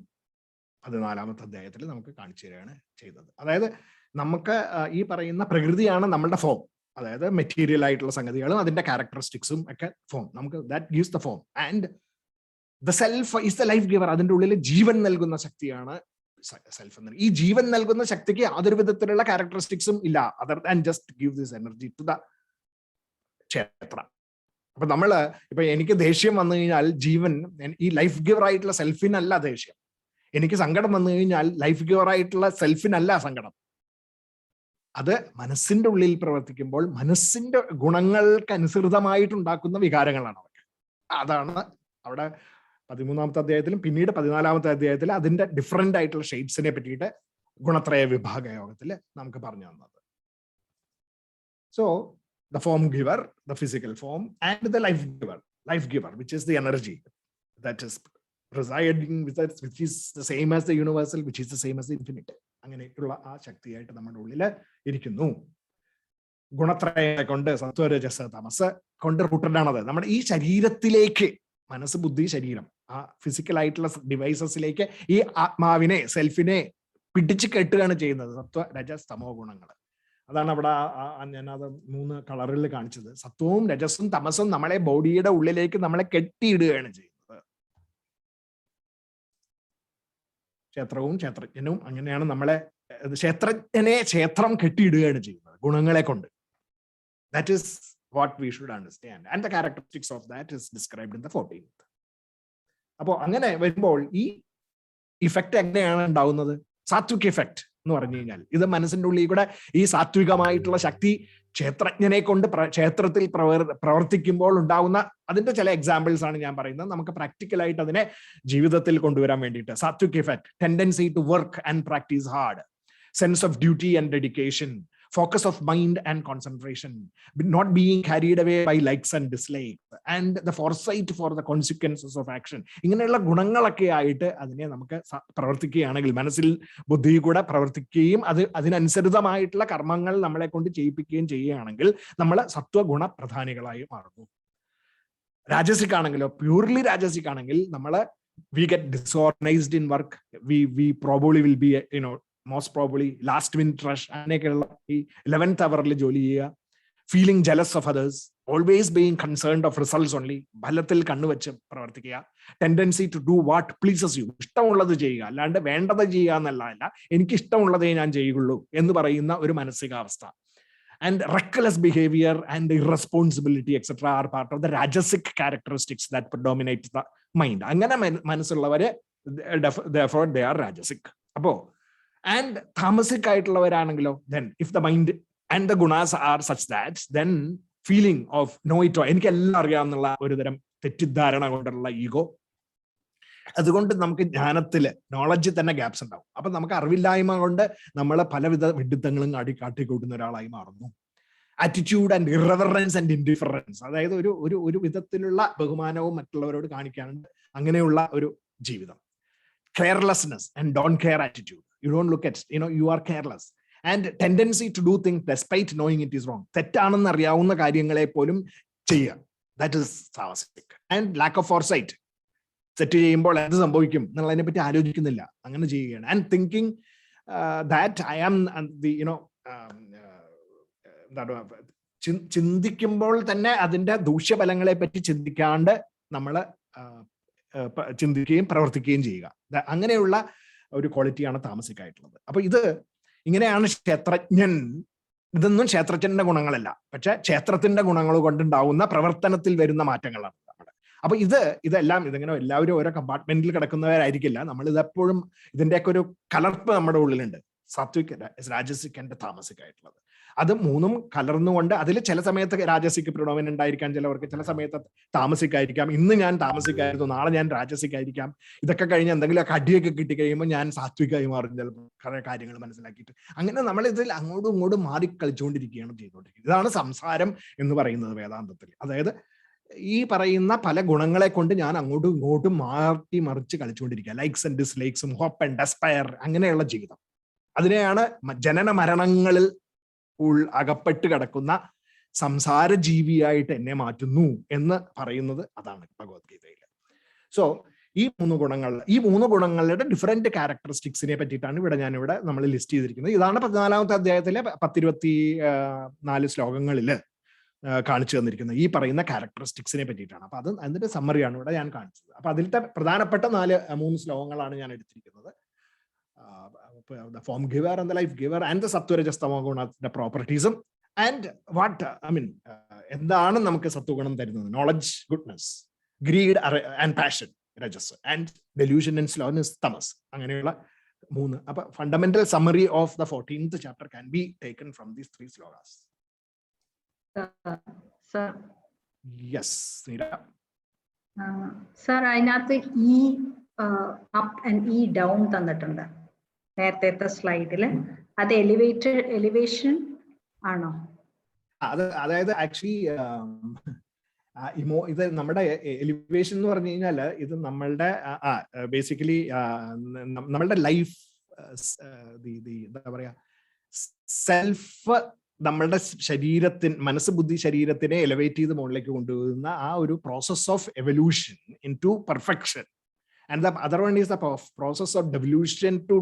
14ാമത്തെ അധ്യായത്തിൽ നമുക്ക് കാണിച്ചു തരികയാണ് ചെയ്തത്. അതായത് നമുക്ക് ഈ പറയുന്ന പ്രകൃതിയാണ് നമ്മളുടെ ഫോം, അതായത് മെറ്റീരിയൽ ആയിട്ടുള്ള സംഗതികളും അതിന്റെ ക്യാരക്ടറിസ്റ്റിക്സും ഒക്കെ ഫോം. നമുക്ക് that gives the form. And the self is the life giver. അതിന്റെ ഉള്ളിൽ ജീവൻ നൽകുന്ന ശക്തിയാണ് സെൽഫ് എന്ന്. ഈ ജീവൻ നൽകുന്ന ശക്തിക്ക് യാതൊരു വിധത്തിലുള്ള ക്യാരക്ടറിസ്റ്റിക്സും ഇല്ല other than just give this energy to the kshetra. അപ്പൊ നമ്മള് ഇപ്പൊ എനിക്ക് ദേഷ്യം വന്നു കഴിഞ്ഞാൽ ജീവൻ, ഈ ലൈഫ് ഗിവർ ആയിട്ടുള്ള സെൽഫിനല്ല ദേഷ്യം. എനിക്ക് സങ്കടം വന്നു കഴിഞ്ഞാൽ ലൈഫ് ഗിവർ ആയിട്ടുള്ള സെൽഫിനല്ല സങ്കടം. അത് മനസ്സിന്റെ ഉള്ളിൽ പ്രവർത്തിക്കുമ്പോൾ മനസ്സിന്റെ ഗുണങ്ങൾക്ക് അനുസൃതമായിട്ടുണ്ടാക്കുന്ന വികാരങ്ങളാണ് അതൊക്കെ. അതാണ് അവിടെ 13ാമത്തെ അധ്യായത്തിലും പിന്നീട് 14ാമത്തെ അധ്യായത്തിൽ അതിന്റെ ഡിഫറെന്റ് ആയിട്ടുള്ള ഷെയ്ഡ്സിനെ പറ്റിയിട്ട് ഗുണത്രയ വിഭാഗ യോഗത്തിൽ നമുക്ക് പറഞ്ഞു തന്നത്. So the form giver, the physical form, and the life giver, which is the energy that is residing with us, which is the same as the universal, which is the same as the infinite. അങ്ങനെയുള്ള ആ ശക്തിയായിട്ട് നമ്മുടെ ഉള്ളിൽ ഇരിക്കുന്നു. ഗുണത്രയെ കൊണ്ട് സത്വരജസ് തമസ് കൊണ്ട് rooted ആണത്. നമ്മുടെ ഈ ശരീരത്തിലേക്ക്, മനസ്സ് ബുദ്ധി ശരീരം, ആ ഫിസിക്കൽ ആയിട്ടുള്ള ഡിവൈസസിലേക്ക് ഈ ആത്മാവിനെ, സെൽഫിനെ പിടിച്ചു കെട്ടുകയാണ് ചെയ്യുന്നത് സത്വ രജസ് തമോ ഗുണങ്ങൾ. അതാണ് അവിടെ ഞാനത് 3 കളറിൽ കാണിച്ചത്. സത്വവും രജസും തമസും നമ്മളെ ബോഡിയുടെ ഉള്ളിലേക്ക് നമ്മളെ കെട്ടിയിടുകയാണ് ചെയ്യുന്നത്. ക്ഷേത്രവും ക്ഷേത്രജ്ഞനും അങ്ങനെയാണ് നമ്മളെ, ക്ഷേത്രജ്ഞനെ ക്ഷേത്രം കെട്ടിയിടുകയാണ് ചെയ്യുന്നത് ഗുണങ്ങളെ കൊണ്ട്. That is what we should understand and the characteristics of that is described in the 14th. അപ്പോൾ അങ്ങനെ വരുമ്പോൾ ഈ ഇഫക്റ്റ് എങ്ങനെയാണ് ഉണ്ടാവുന്നത്? സാത്വിക് ഇഫക്റ്റ് എന്ന് പറഞ്ഞു കഴിഞ്ഞാൽ ഇത് മനസ്സിന്റെ ഉള്ളിൽ കൂടെ ഈ സാത്വികമായിട്ടുള്ള ശക്തി ക്ഷേത്രജ്ഞനെ കൊണ്ട് ക്ഷേത്രത്തിൽ പ്രവർത്തിക്കുമ്പോൾ ഉണ്ടാവുന്ന അതിന്റെ ചില എക്സാമ്പിൾസ് ആണ് ഞാൻ പറയുന്നത്. നമുക്ക് പ്രാക്ടിക്കലായിട്ട് അതിനെ ജീവിതത്തിൽ കൊണ്ടുവരാൻ വേണ്ടിയിട്ട്. Sattvic effect: tendency to work and practise hard, sense of duty and dedication, focus of mind and concentration, not being carried away by likes and dislikes, and the foresight for the consequences of action. ഇങ്ങനെയുള്ള ഗുണങ്ങളൊക്കെ ആയിട്ട് അതിനെ നമുക്ക് പ്രവർത്തിക്കുകയാണെങ്കിൽ, മനസ്സിൽ ബുദ്ധി കൂടെ പ്രവർത്തിക്കുകയും അതിനനുസൃതമായിട്ടുള്ള കർമ്മങ്ങൾ നമ്മളെ കൊണ്ട് ചെയ്യിപ്പിക്കുകയും ചെയ്യുകയാണെങ്കിൽ നമ്മൾ സത്വഗുണ പ്രധാനികളായി മാറുന്നു. രാജസിക് ആണെങ്കിലോ, പ്യൂർലി രാജസിക് ആണെങ്കിൽ നമ്മൾ we get disorganized in work, we probably will be most probably last minute rush, അങ്ങനെയൊക്കെയുള്ള ഈ 11th hourൽ ജോലി ചെയ്യുക, feeling jealous of others, always being concerned of results only, ഫലത്തിൽ കണ്ണുവെച്ച് പ്രവർത്തിക്കുക, tendency to do what pleases you, ഇഷ്ടമുള്ളത് ചെയ്യുക, അല്ലാണ്ട് വേണ്ടത് ചെയ്യുക എന്നല്ല, എനിക്ക് ഇഷ്ടമുള്ളതേ ഞാൻ ചെയ്യുള്ളൂ എന്ന് പറയുന്ന ഒരു മാനസികാവസ്ഥ. And reckless behaviour and irresponsibility etcetera are part of the rajasic characteristics that predominates the mind. അങ്ങനെ മനസ്സുള്ളവര് therefore they are rajasic. അപ്പോ and tamasic ആയിട്ടുള്ളവരാണെങ്കിലോ, then if the mind and the gunas are such that, then feeling of know it all, എനിക്ക് എല്ലാം അറിയാമെന്നുള്ള ഒരു തരം തെറ്റിദ്ധാരണ കൊണ്ടുള്ള ego, അതുകൊണ്ട് നമുക്ക് ജ്ഞാനത്തില് നോളജിൽ തന്നെ ഗ്യാപ്സ് ഉണ്ടാവും. അപ്പൊ നമുക്ക് അറിവില്ലായ്മ കൊണ്ട് നമ്മൾ പലവിധ വിഡിത്തങ്ങളും കാട്ടിക്കൂട്ടുന്ന ഒരാളായി മാറുന്നു. Attitude and irreverence and indifference, അതായത് ഒരു വിധത്തിലുള്ള ബഹുമാനവും മറ്റുള്ളവരോട് കാണിക്കാണ്ട് അങ്ങനെയുള്ള ഒരു ജീവിതം. Carelessness and don't care attitude, you don't look at, you are careless, and tendency to do things despite knowing it is wrong, തെറ്റാണെന്ന് അറിയാവുന്ന കാര്യങ്ങളെ പോലും ചെയ്യുക, that is tamasic. And lack of foresight, തെറ്റ് ചെയ്യുമ്പോൾ എന്ത് സംഭവിക്കും എന്നുള്ളതിനെ പറ്റി ആലോചിക്കുന്നില്ല, അങ്ങനെ ചെയ്യുകയാണ്. And thinking that I am the ചിന്തിക്കുമ്പോൾ തന്നെ അതിന്റെ ദൂഷ്യഫലങ്ങളെ പറ്റി ചിന്തിക്കാണ്ട് നമ്മൾ ചിന്തിക്കുകയും പ്രവർത്തിക്കുകയും ചെയ്യുക, അങ്ങനെയുള്ള ഒരു ക്വാളിറ്റിയാണ് താമസിക്കായിട്ടുള്ളത്. അപ്പൊ ഇത് ഇങ്ങനെയാണ് ക്ഷേത്രജ്ഞൻ. ഇതൊന്നും ക്ഷേത്രജ്ഞന്റെ ഗുണങ്ങളല്ല, പക്ഷെ ക്ഷേത്രത്തിന്റെ ഗുണങ്ങൾ കൊണ്ടുണ്ടാവുന്ന പ്രവർത്തനത്തിൽ വരുന്ന മാറ്റങ്ങളാണ് നമ്മുടെ. അപ്പൊ ഇതെല്ലാം ഇതിങ്ങനെ എല്ലാവരും ഓരോ കമ്പാർട്ട്മെന്റിൽ കിടക്കുന്നവരായിരിക്കില്ല. നമ്മൾ ഇതെപ്പോഴും ഇതിന്റെയൊക്കെ ഒരു കലർപ്പ് നമ്മുടെ ഉള്ളിലുണ്ട്. സാത്വിക്, രാജസിക് ആൻഡ് താമസിക് ആയിട്ടുള്ളത്. അത് മൂന്നും കലർന്നുകൊണ്ട് അതിൽ ചില സമയത്ത് രാജസിക് പ്രിഡോമിനന്റ് ഉണ്ടായിരിക്കാം, ചിലവർക്ക് ചില സമയത്ത് താമസിക്കായിരിക്കാം. ഇന്ന് ഞാൻ താമസിക്കായിരുന്നു, നാളെ ഞാൻ രാജസിക്കായിരിക്കാം. ഇതൊക്കെ കഴിഞ്ഞ് എന്തെങ്കിലുമൊക്കെ അടിയൊക്കെ കിട്ടി കഴിയുമ്പോൾ ഞാൻ സാത്വികമായി മാറും, ചിലപ്പോൾ കുറെ കാര്യങ്ങൾ മനസ്സിലാക്കിയിട്ട്. അങ്ങനെ നമ്മൾ ഇതിൽ അങ്ങോട്ടും ഇങ്ങോട്ടും മാറി കളിച്ചുകൊണ്ടിരിക്കുകയാണ് ചെയ്തുകൊണ്ടിരിക്കുന്നത്. ഇതാണ് സംസാരം എന്ന് പറയുന്നത് വേദാന്തത്തിൽ. അതായത് ഈ പറയുന്ന പല ഗുണങ്ങളെ കൊണ്ട് ഞാൻ അങ്ങോട്ടും ഇങ്ങോട്ടും മാറ്റി മറിച്ച് കളിച്ചുകൊണ്ടിരിക്കുക. ലൈക്സ് ആൻഡ് ഡിസ്ലൈക്സും ഹോപ്പ് ആൻഡ് ഡെസ്പയർ, അങ്ങനെയുള്ള ജീവിതം. അതിനെയാണ് ജനന മരണങ്ങളിൽ അകപ്പെട്ട് കിടക്കുന്ന സംസാര ജീവിയായിട്ട് എന്നെ മാറ്റുന്നു എന്ന് പറയുന്നത് അതാണ് ഭഗവത്ഗീതയിൽ. സോ ഈ മൂന്ന് ഗുണങ്ങളുടെ ഡിഫറെന്റ് ക്യാരക്ടറിസ്റ്റിക്സിനെ പറ്റിയിട്ടാണ് ഞാനിവിടെ നമ്മൾ ലിസ്റ്റ് ചെയ്തിരിക്കുന്നത്. ഇതാണ് 14ാമത്തെ അധ്യായത്തിലെ 10-24 ശ്ലോകങ്ങളിൽ കാണിച്ചു തന്നിരിക്കുന്നത് ഈ പറയുന്ന ക്യാരക്ടറിസ്റ്റിക്സിനെ പറ്റിയിട്ടാണ്. അപ്പൊ അതിന്റെ സമ്മറിയാണ് ഇവിടെ ഞാൻ കാണിച്ചത്. അപ്പൊ അതിലത്തെ പ്രധാനപ്പെട്ട 3 ശ്ലോകങ്ങളാണ് ഞാൻ എടുത്തിരിക്കുന്നത്. The form giver and the life giver and the sattva-rajas-tamo guna, the propertism, and what എന്താണ് നമുക്ക് സത്വഗുണം തരുന്നത്? Knowledge, goodness, greed and passion rajas, and delusion and slowness tamas. അങ്ങനെയുള്ള 3. അപ്പൊ fundamental summary of the 14th chapter can be taken from these 3 slokas. Sir. Yes, Neera. Sir, അതിനകത്ത് E up and E down തന്നിട്ടുണ്ട് നേരത്തെ സ്ലൈഡില്. അത് എലിവേഷൻ ആണോ? അതായത് actually ഇത് നമ്മുടെ എലിവേഷൻ എന്ന് പറഞ്ഞു കഴിഞ്ഞാല് ഇത് നമ്മളുടെ ബേസിക്കലി നമ്മളുടെ ലൈഫ് എന്താ പറയാ സെൽഫ്, നമ്മളുടെ മനസ്സ് ബുദ്ധി ശരീരത്തിനെ എലിവേറ്റ് ചെയ്ത് മുകളിലേക്ക് കൊണ്ടുപോകുന്ന ആ ഒരു process of evolution into perfection. And the other one is the process of devolution to,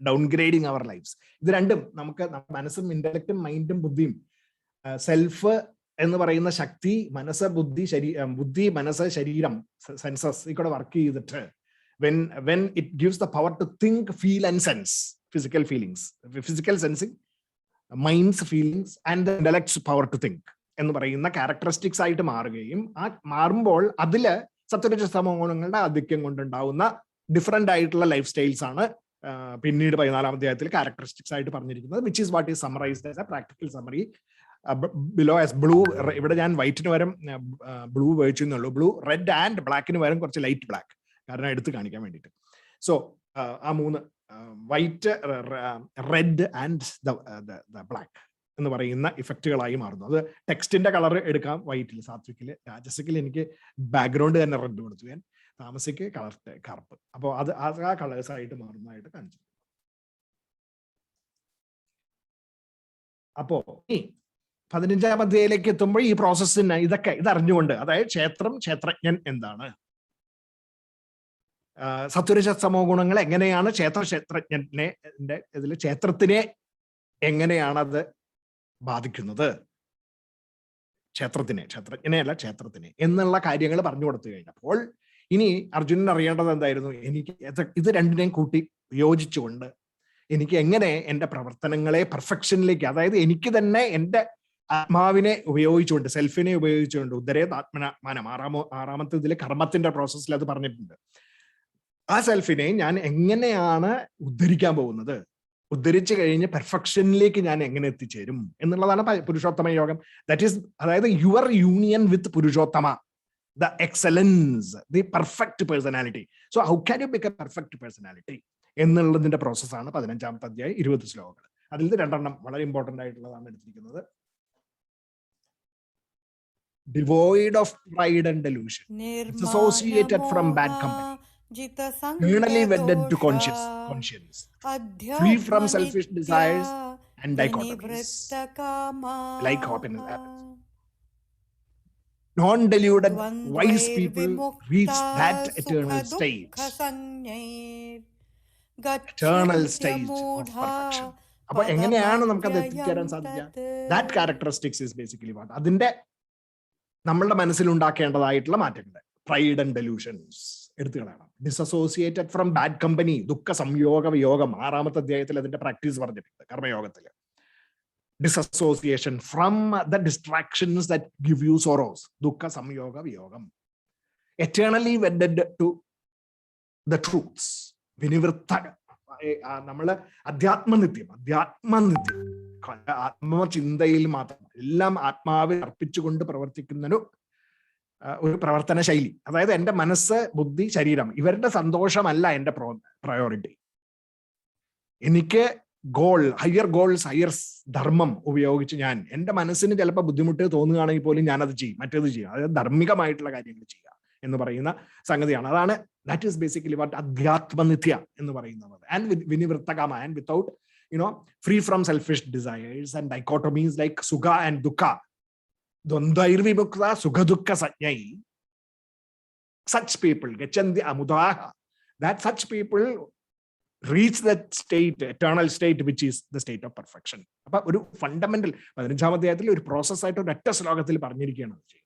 downgrading our lives. ഇത് രണ്ടും നമുക്ക് മനസ്സും ഇന്റലക്റ്റും മൈൻഡും ബുദ്ധിയും സെൽഫ് എന്ന് പറയുന്ന ശക്തി, മനസ്സ് ബുദ്ധി മനസ്സ് ശരീരം സെൻസസ് ഇവിടെ വർക്ക് ചെയ്തിട്ട് when it gives the power to think, feel and sense, physical feelings, physical sensing, mind's feelings and the intellect's power to think എന്ന് പറയുന്ന ക്യാരക്ടറിസ്റ്റിക്സ് ആയിട്ട് മാറുകയും മാറുമ്പോൾ അതില് സത്വരജസ്തമോ ഗുണങ്ങളുടെ ആധിക്യം കൊണ്ടുണ്ടാവുന്ന ഡിഫറെന്റ് ആയിട്ടുള്ള ലൈഫ് സ്റ്റൈൽസ് ആണ് പിന്നീട് 14ാം അധ്യായത്തിൽ ക്യാരക്ടറിസ്റ്റിക്സ് ആയിട്ട് പറഞ്ഞിരിക്കുന്നത്, which is what is summarised as A practical summary below as blue. ഇവിടെ ഞാൻ വൈറ്റിന് പകരം ബ്ലൂ ഉപയോഗിച്ചെന്നുള്ളൂ. ബ്ലൂ, റെഡ് ആൻഡ് ബ്ലാക്കിന് പകരം കുറച്ച് ലൈറ്റ് ബ്ലാക്ക്, കാരണം എടുത്ത് കാണിക്കാൻ വേണ്ടിയിട്ട്. സോ ആ 3 white, red and the black എന്ന് പറയുന്ന ഇഫക്റ്റുകളായി മാറുന്നു. അത് ടെക്സ്റ്റിന്റെ കളർ എടുക്കാം, വൈറ്റിൽ, സാത്വിക്കില്, രാജസിക്കിൽ എനിക്ക് ബാക്ക്ഗ്രൗണ്ട് തന്നെ റെഡ് കൊടുത്തു, ഞാൻ താമസിക്ക് കളർ കറുപ്പ്. അപ്പോൾ അത് ആ കളേഴ്സ് ആയിട്ട് മാറുന്നതായിട്ട് കാണിച്ചു. അപ്പോ ഈ 15ാം അധ്യായത്തിലേക്ക് എത്തുമ്പോൾ ഈ പ്രോസസ്സിന് ഇതറിഞ്ഞുകൊണ്ട്, അതായത് ക്ഷേത്രജ്ഞൻ എന്താണ്, സത്വരജസ്തമോ ഗുണങ്ങൾ എങ്ങനെയാണ് ക്ഷേത്രജ്ഞനെ ഇതിൽ ക്ഷേത്രത്തിനെ എങ്ങനെയാണത് ബാധിക്കുന്നത്, ക്ഷേത്രജ്ഞനെയല്ല ക്ഷേത്രത്തിനെ എന്നുള്ള കാര്യങ്ങൾ പറഞ്ഞു കൊടുത്തു കഴിഞ്ഞപ്പോൾ ഇനി അർജുനൻ അറിയേണ്ടത് എന്തായിരുന്നു? എനിക്ക് ഇത് രണ്ടിനെയും കൂട്ടി യോജിച്ചുകൊണ്ട് എനിക്ക് എങ്ങനെ എൻ്റെ പ്രവർത്തനങ്ങളെ പെർഫെക്ഷനിലേക്ക്, അതായത് എനിക്ക് തന്നെ എൻ്റെ ആത്മാവിനെ ഉപയോഗിച്ചുകൊണ്ട്, സെൽഫിനെ ഉപയോഗിച്ചുകൊണ്ട്, ഉദരേത് ആത്മനാത്മാനം 6ാമത്തെ ഇതിലെ കർമ്മത്തിന്റെ പ്രോസസ്സിൽ അത് പറഞ്ഞിട്ടുണ്ട്. ആ സെൽഫിനെ ഞാൻ എങ്ങനെയാണ് ഉദ്ധരിക്കാൻ പോകുന്നത്, ഉദ്ധരിച്ചു കഴിഞ്ഞ് പെർഫെക്ഷനിലേക്ക് ഞാൻ എങ്ങനെ എത്തിച്ചേരും എന്നുള്ളതാണ് പുരുഷോത്തമ യോഗം. ദാറ്റ് ഈസ്, അതായത് your union with Purushottama, the excellence, the perfect personality. So how can you become perfect personality എന്നുള്ളതിന്റെ പ്രോസസ്സാണ് 15ാമത്തെ അധ്യായം 20 ശ്ലോകങ്ങൾ. അതിൽ 2 വളരെ ഇമ്പോർട്ടന്റ് ആയിട്ടുള്ളതാണ് എടുത്തിരിക്കുന്നത്. Devoid of pride and delusion, disassociated from bad company, eternally wedded to conscience, free from selfish desires and dichotomies, like happiness. Non-deluded, wise people reach that eternal stage of perfection. അപ്പൊ എങ്ങനെയാണ് നമുക്കത് എത്തിച്ചേരാൻ സാധിക്കുക? That characteristics is basically what, അതിന്റെ നമ്മളുടെ മനസ്സിൽ ഉണ്ടാക്കേണ്ടതായിട്ടുള്ള മാറ്റങ്ങൾ. Pride and delusions എടുത്തു കളയണം. ഡിസസോസിയേറ്റഡ് ഫ്രം ബാഡ് കമ്പനി, ദുഃഖ സംയോഗ വിയോഗം 6ാമത്തെ അധ്യായത്തിൽ അതിന്റെ പ്രാക്ടീസ് പറഞ്ഞിട്ടുണ്ട് കർമ്മയോഗത്തിൽ. Dissociation from the distractions that give you sorrows, ദുഃഖ സംയോഗ വിയോഗം. Eternally wedded to the truths, വിനിവൃത്ത, നമ്മള് അധ്യാത്മനിത്യം ആത്മചിന്തയിൽ മാത്രം എല്ലാം ആത്മാവിൽ അർപ്പിച്ചുകൊണ്ട് പ്രവർത്തിക്കുന്ന ഒരു പ്രവർത്തന ശൈലി. അതായത് എൻ്റെ മനസ്സ്, ബുദ്ധി, ശരീരം ഇവരുടെ സന്തോഷമല്ല എൻ്റെ പ്രയോറിറ്റി. എനിക്ക് ഗോൾ, ഹയർ ഗോൾസ്, ഹയർ ധർമ്മം ഉപയോഗിച്ച് ഞാൻ എൻ്റെ മനസ്സിന് ചിലപ്പോൾ ബുദ്ധിമുട്ട് തോന്നുകയാണെങ്കിൽ പോലും ഞാനത് ചെയ്യും, മറ്റേത് ചെയ്യും. അതായത് ധാർമ്മികമായിട്ടുള്ള കാര്യങ്ങൾ ചെയ്യുക എന്ന് പറയുന്ന സംഗതിയാണ്. അതാണ് ദാറ്റ് ഈസ് ബേസിക്കലി വാട്ട് അധ്യാത്മനിത്യ എന്ന് പറയുന്നത്. ആൻഡ് വിനിവൃത്തകാമ, and without free from selfish desires and dichotomies like sukha and dukkha, dvandairvibhukta sukha dukkha sajnai. Such people gachanti amudaha, that such people reach that state, eternal state, which is the state of perfection. അപ്പൊ ഒരു fundamental 15-ാം അധ്യായത്തിൽ ഒരു process ആയിട്ട് ഒരൊറ്റ ശ്ലോകത്തിൽ പറഞ്ഞിരിക്കുകയാണ് ചെയ്യുന്നത്.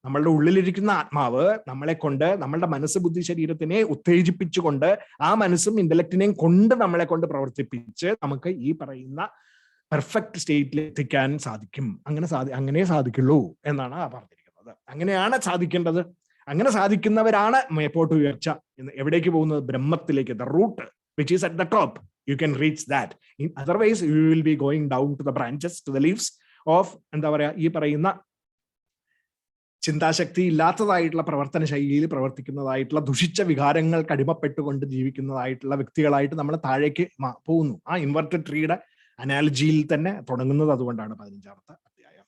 നമ്മളുടെ ഉള്ളിലിരിക്കുന്ന ആത്മാവ് നമ്മളെ കൊണ്ട്, നമ്മളുടെ മനസ്സ് ബുദ്ധി ശരീരത്തിനെ ഉത്തേജിപ്പിച്ചുകൊണ്ട്, ആ മനസ്സും ഇന്റലക്റ്റിനെയും കൊണ്ട് നമ്മളെ കൊണ്ട് പ്രവർത്തിപ്പിച്ച് നമുക്ക് ഈ പറയുന്ന പെർഫെക്റ്റ് സ്റ്റേറ്റിൽ എത്തിക്കാൻ സാധിക്കും. അങ്ങനെ സാധിക്കുള്ളൂ എന്നാണ് പറഞ്ഞിരിക്കുന്നത്. അങ്ങനെയാണ് സാധിക്കേണ്ടത്. അങ്ങനെ സാധിക്കുന്നവരാണ് മേപ്പോട്ട് ഉയർച്ച. എവിടേക്ക് പോകുന്നത്? ബ്രഹ്മത്തിലേക്ക്. The root which is at the top, you can reach that. Otherwise you will be going down to the branches, to the leaves of എന്താ പറയാ, ഈ പറയുന്ന ചിന്താശക്തി ഇല്ലാത്തതായിട്ടുള്ള പ്രവർത്തന ശൈലിയിൽ പ്രവർത്തിക്കുന്നതായിട്ടുള്ള ദുഷിച്ച വികാരങ്ങൾക്ക് അടിമപ്പെട്ടുകൊണ്ട് ജീവിക്കുന്നതായിട്ടുള്ള വ്യക്തികളായിട്ട് നമ്മൾ താഴേക്ക് പോകുന്നു. ആ ഇൻവെർട്ടഡ് ട്രീയുടെ അനാലജിയിൽ തന്നെ തുടങ്ങുന്നത് അതുകൊണ്ടാണ് 15-ാമത്തെ അധ്യായം.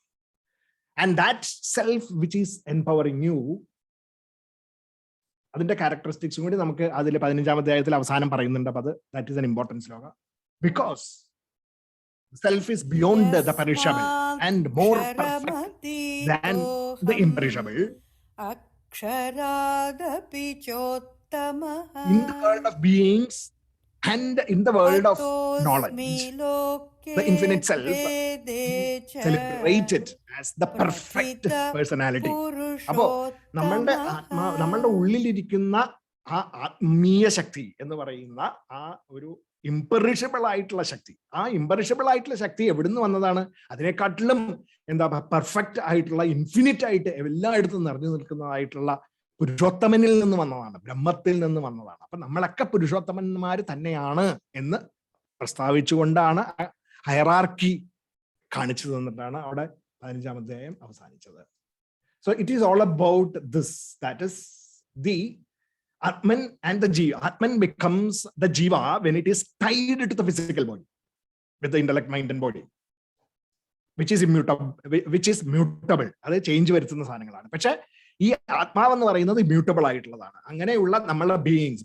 And that self which is empowering you, അതിന്റെ ക്യാരക്ടറിസ്റ്റിക്സും കൂടി നമുക്ക് അതിൽ 15-ാം അധ്യായത്തിൽ അവസാനം പറയുന്നുണ്ട്. അപ്പൊ അത് ദാറ്റ് ഈസ് ആൻ ഇമ്പോർട്ടൻറ്റ് ശ്ലോക. Because self is beyond the perishable and more perfect than the imperishable. In the world of beings and in the world of knowledge, the infinite self celebrated as the perfect personality. അപ്പോ നമ്മളുടെ ഉള്ളിലിരിക്കുന്ന ആ ആത്മീയ ശക്തി എന്ന് പറയുന്ന ആ ഒരു ഇംപെറിഷബിൾ ആയിട്ടുള്ള ശക്തി, ആ ഇംപെറിഷബിൾ ആയിട്ടുള്ള ശക്തി എവിടുന്ന് വന്നതാണ്? അതിനെക്കാട്ടിലും പെർഫെക്റ്റ് ആയിട്ടുള്ള, ഇൻഫിനിറ്റ് ആയിട്ട് എല്ലായിടത്തും നിറഞ്ഞു നിൽക്കുന്നതായിട്ടുള്ള പുരുഷോത്തമനിൽ നിന്ന് വന്നതാണ്, ബ്രഹ്മത്തിൽ നിന്ന് വന്നതാണ്. അപ്പൊ നമ്മളൊക്കെ പുരുഷോത്തമന്മാർ തന്നെയാണ് എന്ന് പ്രസ്താവിച്ചുകൊണ്ടാണ് ഹയറാർക്കി കാണിച്ചു തന്നിട്ടാണ് അവിടെ 15-ാം അധ്യായം അവസാനിച്ചത്. So it is all about this, that is the Atman and the Jiva. Atman becomes the Jiva when it is tied to the physical body with the intellect, mind and body, which is mutable. അത് change വരുത്തുന്ന സാധനങ്ങളാണ്. പക്ഷെ ഈ ആത്മാവ് എന്ന് പറയുന്നത് immutable ആയിട്ടുള്ളതാണ്. അങ്ങനെയുള്ള നമ്മളുടെ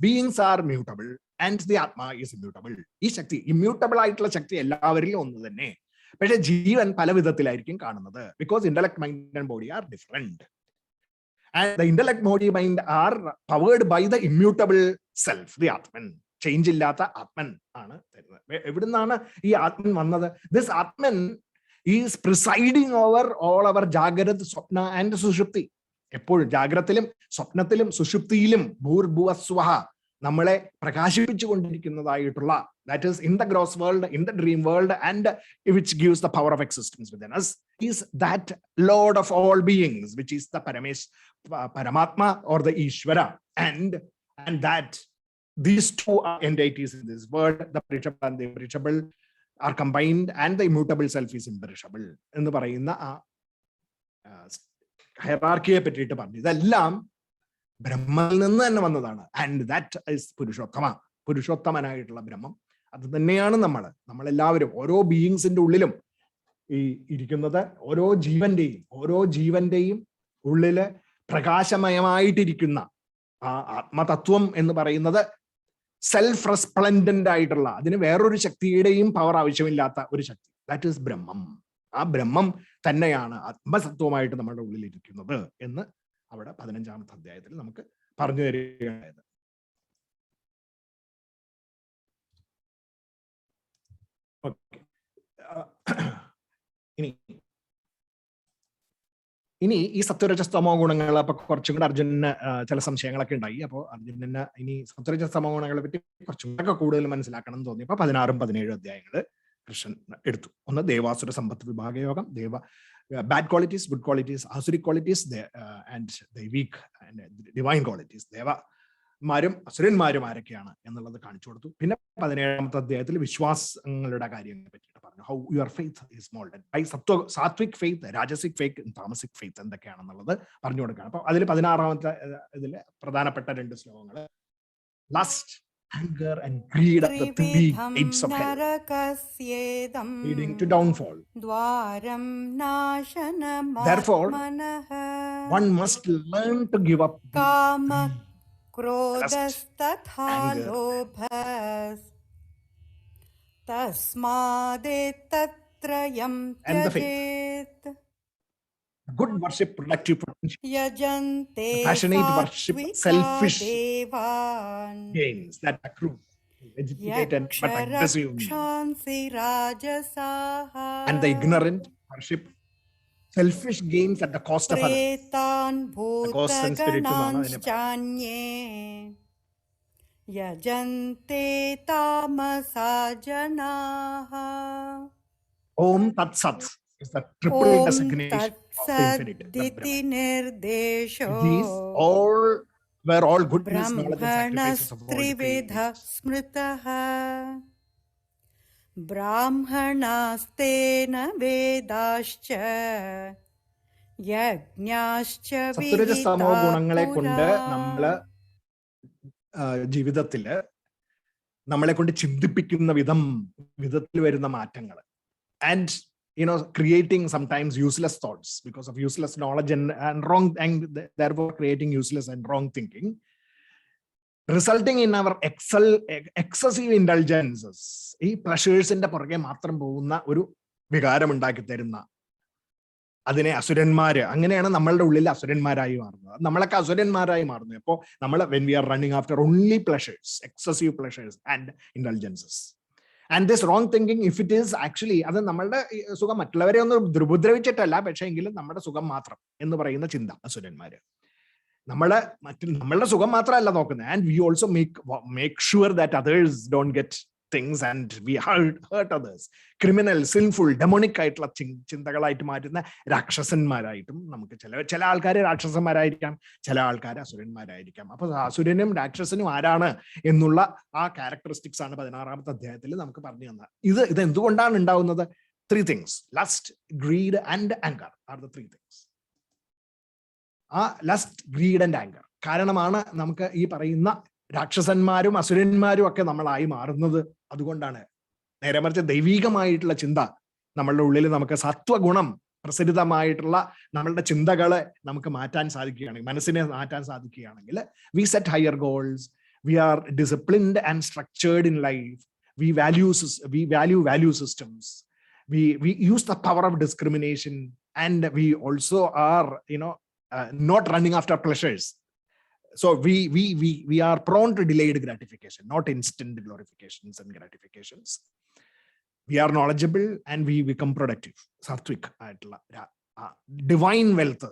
beings R mutable and the ആത്മാ ഈസ് ഇമ്മ്യൂട്ടബിൾ. ഈ ശക്തി, ഇമ്മ്യൂട്ടബിൾ ആയിട്ടുള്ള ശക്തി എല്ലാവരിലും ഒന്ന് തന്നെ. പക്ഷെ ജീവൻ പല വിധത്തിലായിരിക്കും കാണുന്നത്. Because intellect, mind and body are different. And the intellect, body, mind are powered by the immutable self, the Atman. Change ഇല്ലാത്ത ആത്മൻ ആണ് തരുന്നത്. എവിടുന്നാണ് ഈ ആത്മൻ വന്നത്? This Atman is presiding over all our ജാഗ്രത്, സ്വപ്ന ആൻഡ് സുഷുപ്തി. എപ്പോഴും ജാഗ്രത്തിലും സ്വപ്നത്തിലും സുഷുപ്തിയിലും ഭൂർഭുവസ്വഹ നമ്മളെ പ്രകാശിപ്പിച്ചു കൊണ്ടിരിക്കുന്നതായിട്ടുള്ള, that is in the gross world, in the dream world, and which gives the power of existence within us, is that Lord of all beings, which is the Paramatma or the Ishvara, and that these two entities in this world, the perishable and the imperishable, are combined, and the immutable self is imperishable എന്ന് പറയുന്ന ആ ഹയറാർക്കിയെ പറ്റിയിട്ട് പറഞ്ഞു. ഇതെല്ലാം ബ്രഹ്മത്തിൽ നിന്ന് തന്നെ വന്നതാണ്. ആൻഡ് ദാറ്റ് ഈസ് പുരുഷോത്തമനായിട്ടുള്ള ബ്രഹ്മം. അത് തന്നെയാണ് നമ്മളെല്ലാവരും, ഓരോ ബീയിങ്സിന്റെ ഉള്ളിലും ഈ ഇരിക്കുന്നത്. ഓരോ ജീവന്റെയും ഉള്ളില് പ്രകാശമയമായിട്ടിരിക്കുന്ന ആ ആത്മതത്വം എന്ന് പറയുന്നത് സെൽഫ് റെസ്പ്ലൻഡന്റ് ആയിട്ടുള്ള, അതിന് വേറൊരു ശക്തിയുടെയും പവർ ആവശ്യമില്ലാത്ത ഒരു ശക്തി. ദാറ്റ് ഈസ് ബ്രഹ്മം. ആ ബ്രഹ്മം തന്നെയാണ് ആത്മസത്വമായിട്ട് നമ്മുടെ ഉള്ളിലിരിക്കുന്നത് എന്ന് അവിടെ 15-ാമത്തെ അധ്യായത്തിൽ നമുക്ക് പറഞ്ഞു തരികയായത്. ഇനി ഈ സത്വരജസ്തമോ ഗുണങ്ങൾ, അപ്പൊ കുറച്ചും കൂടെ അർജുനന് ചില സംശയങ്ങളൊക്കെ ഉണ്ടായി. അപ്പോൾ അർജുനന് ഇനി സത്വരജസ്തമോ ഗുണങ്ങളെ പറ്റി കുറച്ചും കൂടെ കൂടുതൽ മനസ്സിലാക്കണം എന്ന് തോന്നിയപ്പോ 16-ഉം 17-ഉം അധ്യായങ്ങള് കൃഷ്ണൻ എടുത്തു. ഒന്ന് ദേവാസുര സമ്പത്ത് വിഭാഗയോഗം, ബാഡ് ക്വാളിറ്റീസ്, ഗുഡ് ക്വാളിറ്റീസ്, ആസുരിക് ക്വാളിറ്റീസ് ആൻഡ് ദൈവിക് ആൻഡ് ഡിവൈൻ ക്വാളിറ്റീസ്. ദേവന്മാരും അസുരന്മാരും ആരൊക്കെയാണ് എന്നുള്ളത് കാണിച്ചു കൊടുത്തു. പിന്നെ 17-ാമത്തെ അധ്യായത്തിൽ വിശ്വാസങ്ങളുടെ കാര്യങ്ങളെ പറ്റിയിട്ട് പറഞ്ഞു. How your faith is moulded by sattvic faith, rajasic faith, tamasic faith എന്തൊക്കെയാണെന്നുള്ളത് പറഞ്ഞു കൊടുക്കുകയാണ്. അപ്പൊ അതിൽ 16-ാമത്തെ ഇതില് പ്രധാനപ്പെട്ട 2 ശ്ലോകങ്ങൾ. Last anger and greed are the three त्रिविधं gates of hell, नरकस्येदं leading to downfall. द्वारं Therefore, नाशनमात्मनः one must learn to give up the कामः lust, क्रोधस्तथा anger, लोभः तस्मादेतत्त्रयं and the faith. त्यजेत् Good worship productive potential. यजन्ते The passionate worship सात्विका selfish देवान् gains that accrue educated but aggressive means. यक्षरक्षांसि राजसाः And the ignorant worship selfish gains at the cost of others. प्रेतान् The cost and spirit भूतगणांश्चान्ये यजन्ते तामसा जनाः Om Tat Sat is the triple Om designation of the infinite. The तत्सदिति Brahman. निर्देशो These all were all goodness, knowledge, and sacrifices of all the ब्रह्मणस्त्रिविध creators. स्मृतः ब्राह्मणास्तेन वेदाश्च यज्ञाश्च സത്വരജ സമോ विहिता ഗുണങ്ങളെ കൊണ്ട് पुरा നമ്മള് ജീവിതത്തില് നമ്മളെ കൊണ്ട് ചിന്തിപ്പിക്കുന്ന വിധത്തിൽ വരുന്ന മാറ്റങ്ങൾ, and creating sometimes useless thoughts because of useless knowledge and wrong, and therefore creating useless and wrong thinking, resulting in our excessive indulgences. ഈ പ്ലഷേഴ്സിന്റെ പുറകെ മാത്രം പോകുന്ന ഒരു വികാരം ഉണ്ടാക്കി തരുന്ന അതിനെ അസുരന്മാര്, അങ്ങനെയാണ് നമ്മളുടെ ഉള്ളിൽ അസുരന്മാരായി മാറുന്നത്. നമ്മളൊക്കെ അസുരന്മാരായി മാറുന്നു അപ്പോൾ നമ്മൾ when we are running after only pleasures, excessive pleasures and indulgences. And this wrong thinking, if it is actually, അത് നമ്മളുടെ സുഖം മറ്റുള്ളവരെ ഒന്നും ദുരുപദ്രവിച്ചിട്ടല്ല, പക്ഷേ എങ്കിലും നമ്മുടെ സുഖം മാത്രം എന്ന് പറയുന്ന ചിന്ത അസുരന്മാര്. നമ്മളുടെ സുഖം മാത്രമല്ല നോക്കുന്നത്, and we also make sure that others don't get things and we hurt others. Criminal, sinful, demonic ആയിട്ടുള്ള ചിന്തകളായിട്ട് മാറ്റുന്ന രാക്ഷസന്മാരായിട്ടും നമുക്ക് ചില ആൾക്കാർ രാക്ഷസന്മാരായിരിക്കാം, ചില ആൾക്കാർ അസുരന്മാരായിരിക്കാം. അപ്പൊ അസുരനും രാക്ഷസനും ആരാണ് എന്നുള്ള ആ ക്യാരക്ടറിസ്റ്റിക്സ് ആണ് 16ാമത്തെ അധ്യായത്തിൽ നമുക്ക് പറഞ്ഞു തന്നത്. ഇത് എന്തുകൊണ്ടാണ് ഉണ്ടാവുന്നത്? 3 things. Lust, greed and anger are the 3 things. ആ ലസ്റ്റ്, ഗ്രീഡ് ആൻഡ് ആങ്കർ കാരണമാണ് നമുക്ക് ഈ പറയുന്ന രാക്ഷസന്മാരും അസുരന്മാരും ഒക്കെ നമ്മളായി മാറുന്നത്. അതുകൊണ്ടാണ്. നേരെ മറിച്ച് ദൈവികമായിട്ടുള്ള ചിന്ത നമ്മളുടെ ഉള്ളിൽ നമുക്ക് സത്വഗുണം പ്രസരിതമായിട്ടുള്ള നമ്മളുടെ ചിന്തകളെ നമുക്ക് മാറ്റാൻ സാധിക്കുകയാണെങ്കിൽ, മനസ്സിനെ മാറ്റാൻ സാധിക്കുകയാണെങ്കിൽ, we set higher goals, we are disciplined and structured in life, we value systems, we use the power of discrimination, and we also are not running after pleasures. So we are prone to delayed gratification, not instant glorifications and gratifications. We are knowledgeable and we become productive. Sattvic ആയിട്ടുള്ള divine wealth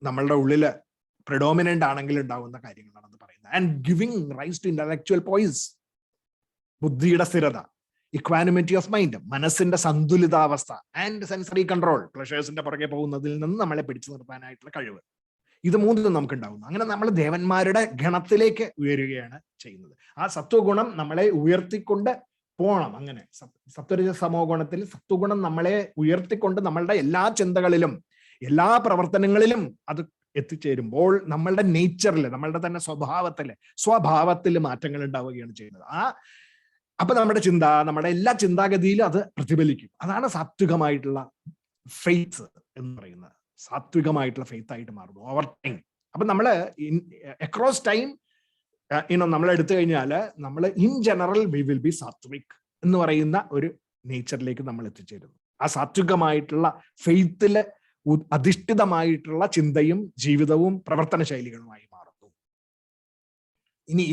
നമ്മളുടെ ഉള്ളില് predominant ആണെങ്കിൽ ഉണ്ടാവുന്ന കാര്യങ്ങളാണ് പറയുന്നത്. And giving rise to intellectual poise, ബുദ്ധിയുടെ സ്ഥിരത, equanimity of mind, മനസ്സിന്റെ സന്തുലിതാവസ്ഥ, and sensory control, പ്ലഷേഴ്സിന്റെ പുറകെ പോകുന്നതിൽ നിന്ന് നമ്മളെ പിടിച്ചു നിർത്താനായിട്ടുള്ള കഴിവ്. ഇത് 3 നമുക്ക് ഉണ്ടാവുന്നു. അങ്ങനെ നമ്മൾ ദേവന്മാരുടെ ഗണത്തിലേക്ക് ഉയരുകയാണ് ചെയ്യുന്നത്. ആ സത്വഗുണം നമ്മളെ ഉയർത്തിക്കൊണ്ട് പോകണം. അങ്ങനെ സത്വരജ സമോ ഗുണത്തിൽ സത്വഗുണം നമ്മളെ ഉയർത്തിക്കൊണ്ട് നമ്മളുടെ എല്ലാ ചിന്തകളിലും എല്ലാ പ്രവർത്തനങ്ങളിലും അത് എത്തിച്ചേരുമ്പോൾ നമ്മളുടെ നേച്ചറിൽ, നമ്മളുടെ തന്നെ സ്വഭാവത്തിൽ മാറ്റങ്ങൾ ഉണ്ടാവുകയാണ് ചെയ്യുന്നത്. അപ്പൊ നമ്മുടെ നമ്മുടെ എല്ലാ ചിന്താഗതിയിലും അത് പ്രതിഫലിക്കും. അതാണ് സാത്വികമായിട്ടുള്ള ഫെയ്ത്ത് എന്ന് പറയുന്നത്. സാത്വികമായിട്ടുള്ള ഫെയ്ത്ത് ആയിട്ട് മാറുന്നു ഓവർ ടൈം. അപ്പൊ നമ്മള് അക്രോസ് ടൈം നമ്മൾ എടുത്തു കഴിഞ്ഞാൽ നമ്മൾ in general we will be Satwik എന്ന് പറയുന്ന ഒരു നേച്ചറിലേക്ക് നമ്മൾ എത്തിച്ചേരുന്നു. ആ സാത്വികമായിട്ടുള്ള ഫെയ്ത്തില് അധിഷ്ഠിതമായിട്ടുള്ള ചിന്തയും ജീവിതവും പ്രവർത്തന ശൈലികളുമായി മാറുന്നു. ഇനി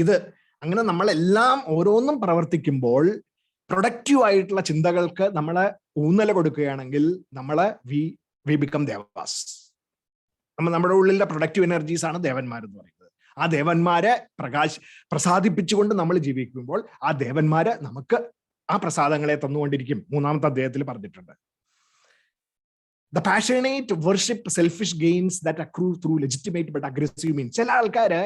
അങ്ങനെ നമ്മളെല്ലാം ഓരോന്നും പ്രവർത്തിക്കുമ്പോൾ പ്രൊഡക്റ്റീവ് ആയിട്ടുള്ള ചിന്തകൾക്ക് നമ്മളെ ഊന്നൽ കൊടുക്കുകയാണെങ്കിൽ വി ബിക്കം ദേവാസ്. നമ്മുടെ ഉള്ളിലെ പ്രൊഡക്റ്റീവ് എനർജീസ് ആണ് ദേവന്മാരെന്ന് പറയുന്നത്. ആ ദേവന്മാരെ പ്രസാദിപ്പിച്ചുകൊണ്ട് നമ്മൾ ജീവിക്കുമ്പോൾ ആ ദേവന്മാരെ നമുക്ക് ആ പ്രസാദങ്ങളെ തന്നുകൊണ്ടിരിക്കും. 3ാമത്തെ അധ്യായത്തിൽ പറഞ്ഞിട്ടുണ്ട്. The passionate worship selfish gains that accrue through legitimate but aggressive means. ചില ആൾക്കാര്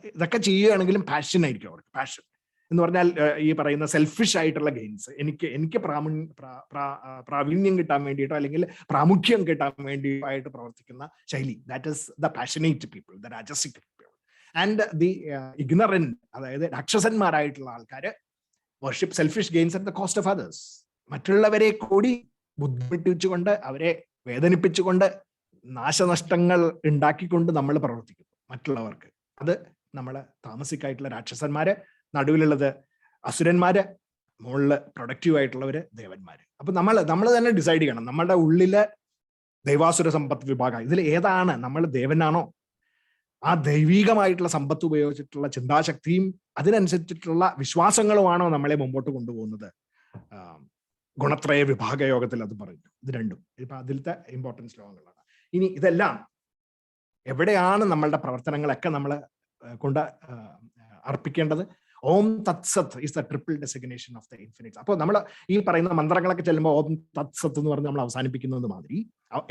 ഇതൊക്കെ ചെയ്യുകയാണെങ്കിലും പാഷൻ ആയിരിക്കും അവർക്ക്. പാഷൻ എന്ന് പറഞ്ഞാൽ ഈ പറയുന്ന സെൽഫിഷ് ആയിട്ടുള്ള ഗെയിൻസ്, എനിക്ക് പ്രാവീണ്യം കിട്ടാൻ വേണ്ടിയിട്ടോ അല്ലെങ്കിൽ പ്രാമുഖ്യം കിട്ടാൻ വേണ്ടിയിട്ടോ ആയിട്ട് പ്രവർത്തിക്കുന്ന ശൈലി. That is the passionate people, the rajasic people. And the ignorant, അതായത് രാക്ഷസന്മാരായിട്ടുള്ള ആൾക്കാര് worship selfish gains at the cost of others. മറ്റുള്ളവരെ കൂടി ബുദ്ധിമുട്ടിച്ചുകൊണ്ട്, അവരെ വേദനിപ്പിച്ചുകൊണ്ട്, നാശനഷ്ടങ്ങൾ ഉണ്ടാക്കിക്കൊണ്ട് നമ്മൾ പ്രവർത്തിക്കുന്നു മറ്റുള്ളവർക്ക്. അത് നമ്മള് താമസിക്കായിട്ടുള്ള രാക്ഷസന്മാര്, നടുവിലുള്ളത് അസുരന്മാര്, മുകളില് പ്രൊഡക്റ്റീവ് ആയിട്ടുള്ളവര് ദേവന്മാര്. അപ്പൊ നമ്മൾ തന്നെ ഡിസൈഡ് ചെയ്യണം നമ്മളുടെ ഉള്ളില് ദൈവാസുര സമ്പത്ത് വിഭാഗം, ഇതിൽ ഏതാണ്? നമ്മൾ ദേവനാണോ? ആ ദൈവീകമായിട്ടുള്ള സമ്പത്ത് ഉപയോഗിച്ചിട്ടുള്ള ചിന്താശക്തിയും അതിനനുസരിച്ചിട്ടുള്ള വിശ്വാസങ്ങളുമാണോ നമ്മളെ മുമ്പോട്ട് കൊണ്ടുപോകുന്നത്? ഗുണത്രയ വിഭാഗ യോഗത്തിൽ അത് പറയുന്നു. ഇത് രണ്ടും ഇപ്പൊ അതിലത്തെ ഇമ്പോർട്ടൻസ് ലോകങ്ങളാണ്. ഇനി ഇതെല്ലാം എവിടെയാണ് നമ്മളുടെ പ്രവർത്തനങ്ങളൊക്കെ നമ്മൾ കൊണ്ട് അർപ്പിക്കേണ്ടത്? Om Tatsat is the triple designation of the infinite. അപ്പോൾ നമ്മൾ ഈ പറയുന്ന മന്ത്രങ്ങളൊക്കെ ചെല്ലുമ്പോൾ ഓം തത്സത്ത് എന്ന് പറഞ്ഞ് നമ്മൾ അവസാനിപ്പിക്കുന്നത് മാതിരി,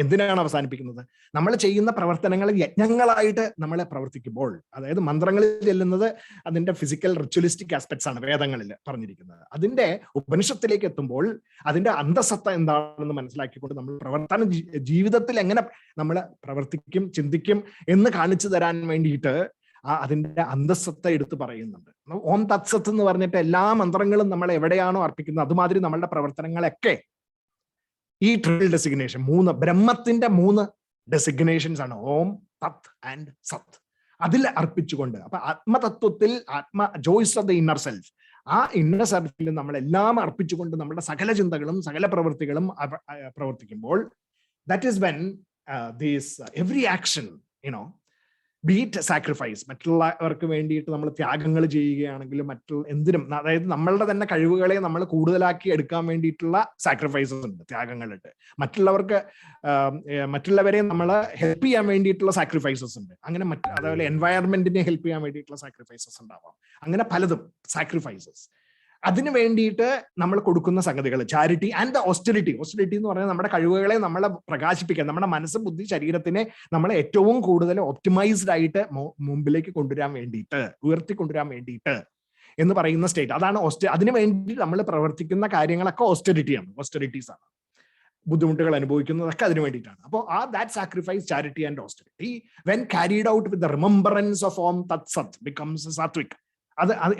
എന്തിനാണ് അവസാനിപ്പിക്കുന്നത്? നമ്മൾ ചെയ്യുന്ന പ്രവർത്തനങ്ങൾ യജ്ഞങ്ങളായിട്ട് നമ്മളെ പ്രവർത്തിക്കുമ്പോൾ, അതായത് മന്ത്രങ്ങളിൽ ചെല്ലുന്നത് അതിന്റെ ഫിസിക്കൽ റിച്വലിസ്റ്റിക് ആസ്പെക്ട്സ് ആണ് വേദങ്ങളിൽ പറഞ്ഞിരിക്കുന്നത്. അതിന്റെ ഉപനിഷത്തിലേക്ക് എത്തുമ്പോൾ അതിന്റെ അന്തസത്ത എന്താണെന്ന് മനസ്സിലാക്കിക്കൊണ്ട് നമ്മൾ പ്രവർത്തന ജീവിതത്തിൽ എങ്ങനെ നമ്മൾ പ്രവർത്തിക്കും, ചിന്തിക്കും എന്ന് കാണിച്ചു തരാൻ വേണ്ടിയിട്ട് അതിന്റെ അന്തസ്സത്ത എടുത്ത് പറയുന്നുണ്ട്. ഓം തത്സത്ത് എന്ന് പറഞ്ഞിട്ട് എല്ലാ മന്ത്രങ്ങളും നമ്മൾ എവിടെയാണോ അർപ്പിക്കുന്നത് അതുമാതിരി നമ്മളുടെ പ്രവർത്തനങ്ങളൊക്കെ ഈ ട്രിപ്പിൾ ഡെസിഗ്നേഷൻ, ബ്രഹ്മത്തിന്റെ 3 ഡെസിഗ്നേഷൻസ് ആണ് ഓം, തത് ആൻഡ് സത്. അതിൽ അർപ്പിച്ചുകൊണ്ട്, അപ്പൊ ആത്മതത്വത്തിൽ joys of the inner self, ആ ഇന്നർ സെൽഫിൽ നമ്മളെല്ലാം അർപ്പിച്ചുകൊണ്ട് നമ്മുടെ സകല ചിന്തകളും സകല പ്രവൃത്തികളും പ്രവർത്തിക്കുമ്പോൾ, that is when these every action be it sacrifice, മറ്റുള്ളവർക്ക് വേണ്ടിയിട്ട് നമ്മൾ ത്യാഗങ്ങൾ ചെയ്യുകയാണെങ്കിലും എന്തിനും, അതായത് നമ്മളുടെ തന്നെ കഴിവുകളെ നമ്മൾ കൂടുതലാക്കി എടുക്കാൻ വേണ്ടിയിട്ടുള്ള സാക്രിഫൈസസ് ഉണ്ട്, ത്യാഗങ്ങളുണ്ട്. മറ്റുള്ളവരെ നമ്മൾ ഹെൽപ്പ് ചെയ്യാൻ വേണ്ടിയിട്ടുള്ള സാക്രിഫൈസസ് ഉണ്ട്. അങ്ങനെ അതേപോലെ എൻവയറമെന്റിനെ ഹെൽപ്പ് ചെയ്യാൻ വേണ്ടിയിട്ടുള്ള സാക്രിഫൈസസ് ഉണ്ടാവാം. അങ്ങനെ പലതും സാക്രിഫൈസസ്. അതിന് വേണ്ടിയിട്ട് നമ്മൾ കൊടുക്കുന്ന സംഗതികൾ, ചാരിറ്റി ആൻഡ് ദ ഓസ്റ്ററിറ്റി. ഓസ്റ്ററിറ്റി എന്ന് പറയുന്നത് നമ്മുടെ കഴിവുകളെ നമ്മളെ പ്രകാശിപ്പിക്കാൻ, നമ്മുടെ മനസ്സ്, ബുദ്ധി, ശരീരത്തിനെ നമ്മളെ ഏറ്റവും കൂടുതൽ ഒപ്റ്റിമൈസ്ഡ് ആയിട്ട് മുമ്പിലേക്ക് കൊണ്ടുവരാൻ വേണ്ടിയിട്ട്, ഉയർത്തിക്കൊണ്ടുവരാൻ വേണ്ടിയിട്ട് എന്ന് പറയുന്ന സ്റ്റേറ്റ്. അതാണ് അതിനു വേണ്ടി നമ്മൾ പ്രവർത്തിക്കുന്ന കാര്യങ്ങളൊക്കെ ഓസ്റ്ററിറ്റീസ് ആണ്. ബുദ്ധിമുട്ടുകൾ അനുഭവിക്കുന്നതൊക്കെ അതിനു വേണ്ടിയിട്ടാണ്. അപ്പോൾ that sacrifice, charity and austerity when carried out with the remembrance of ഓം തത് സത് ബിക്കംസ് സാത്വിക്.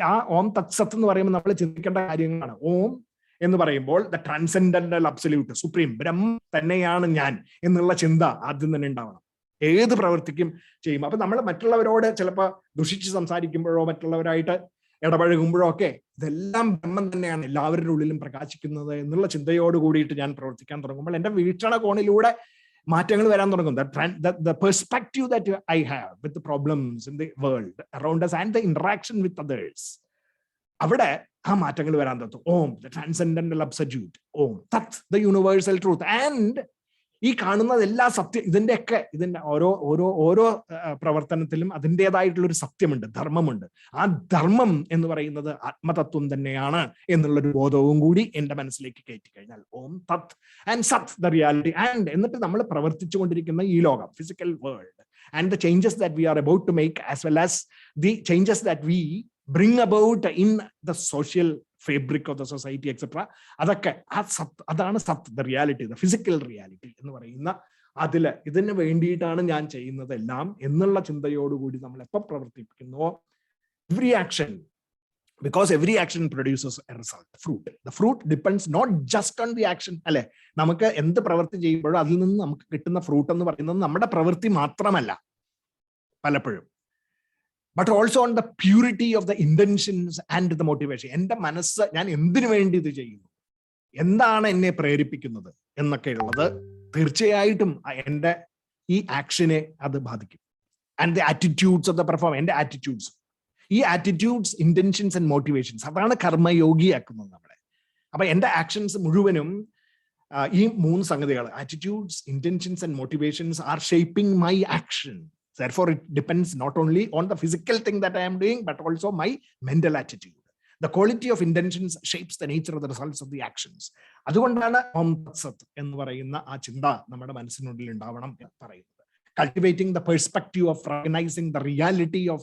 ആ ഓം തത്സത്ത് എന്ന് പറയുമ്പോൾ നമ്മൾ ചിന്തിക്കേണ്ട കാര്യങ്ങളാണ്. ഓം എന്ന് പറയുമ്പോൾ ദ ട്രാൻസെൻഡന്റൽ അബ്സല്യൂട്ട്, സുപ്രീം ബ്രഹ്മം തന്നെയാണ് ഞാൻ എന്നുള്ള ചിന്ത ആദ്യം തന്നെ ഉണ്ടാവണം ഏത് പ്രവർത്തിക്കും ചെയ്യുമ്പോൾ. അപ്പൊ നമ്മൾ മറ്റുള്ളവരോട് ചിലപ്പോൾ ദുഷിച്ച് സംസാരിക്കുമ്പോഴോ മറ്റുള്ളവരായിട്ട് ഇടപഴകുമ്പോഴോ ഒക്കെ ഇതെല്ലാം ബ്രഹ്മം തന്നെയാണ് എല്ലാവരുടെ ഉള്ളിലും പ്രകാശിക്കുന്നത് എന്നുള്ള ചിന്തയോട് കൂടിയിട്ട് ഞാൻ പ്രവർത്തിക്കാൻ തുടങ്ങുമ്പോൾ എൻ്റെ വീക്ഷണകോണിലൂടെ മാറ്റങ്ങൾ വരാൻ തുടങ്ങും. The perspective that I have with the problems in the world around us and the interaction with others, അവിടെ ആ മാറ്റങ്ങൾ വരാൻ തുടങ്ങും. ഓം, the transcendental absolute, Om that, the universal truth, and ഈ കാണുന്നത് എല്ലാ സത്യം, ഇതിന്റെ ഓരോ പ്രവർത്തനത്തിലും അതിൻ്റെതായിട്ടുള്ള ഒരു സത്യമുണ്ട്, ധർമ്മമുണ്ട്. ആ ധർമ്മം എന്ന് പറയുന്നത് ആത്മതത്വം തന്നെയാണ് എന്നുള്ളൊരു ബോധവും കൂടി എൻ്റെ മനസ്സിലേക്ക് കയറ്റി കഴിഞ്ഞാൽ ഓം തത് ആൻഡ് സത് ദ റിയാലിറ്റി. ആൻഡ് എന്നിട്ട് നമ്മൾ പ്രവർത്തിച്ചു കൊണ്ടിരിക്കുന്ന ഈ ലോകം, physical world, and the changes that we are about to make, as well as the changes that we bring about in the social fabric of the society, etc. അതൊക്കെ അതാണ് സത്ത്, the reality, the physical reality എന്ന് പറയുന്ന ഇതിന് വേണ്ടിയിട്ടാണ് ഞാൻ ചെയ്യുന്നതെല്ലാം എന്നുള്ള ചിന്തയോടുകൂടി നമ്മൾ എപ്പോൾ പ്രവർത്തിപ്പിക്കുന്നുവോ, every action, because every action produces a result, fruit. The fruit depends not just on the action. അല്ലെ, നമുക്ക് എന്ത് പ്രവൃത്തി ചെയ്യുമ്പോഴോ അതിൽ നിന്ന് നമുക്ക് കിട്ടുന്ന ഫ്രൂട്ട് എന്ന് പറയുന്നത് നമ്മുടെ പ്രവൃത്തി മാത്രമല്ല പലപ്പോഴും, but also on the purity of the intentions and the motivation. എൻ്റെ മനസ്സ് ഞാൻ എന്തിനു വേണ്ടി ഇത് ചെയ്യുന്നു, എന്താണ് എന്നെ പ്രേരിപ്പിക്കുന്നത് എന്നൊക്കെയുള്ളത് തീർച്ചയായിട്ടും എൻ്റെ ഈ ആക്ഷനെ അത് ബാധിക്കും. And the attitudes of the perform, എൻ്റെ ആറ്റിറ്റ്യൂഡ്സ്, ഈ ആറ്റിറ്റ്യൂഡ്സ്, ഇന്റൻഷൻസ് ആൻഡ് മോട്ടിവേഷൻസ്, അതാണ് കർമ്മയോഗിയാക്കുന്നത് നമ്മളെ. അപ്പൊ എൻ്റെ ആക്ഷൻസ് മുഴുവനും ഈ 3 സംഗതികൾ, attitudes, intentions and motivations are shaping my action. Therefore, it depends not only on the physical thing that I am doing, but also my mental attitude. The quality of intentions shapes the nature of the results of the actions. അതുകൊണ്ടാണ് ഓം തത്സത് എന്ന് പറയുന്ന ആ ചിന്ത നമ്മുടെ മനസ്സിനുള്ളിൽ ഉണ്ടാവണം എന്ന് പറയുന്നത്. Cultivating the perspective of recognizing the reality of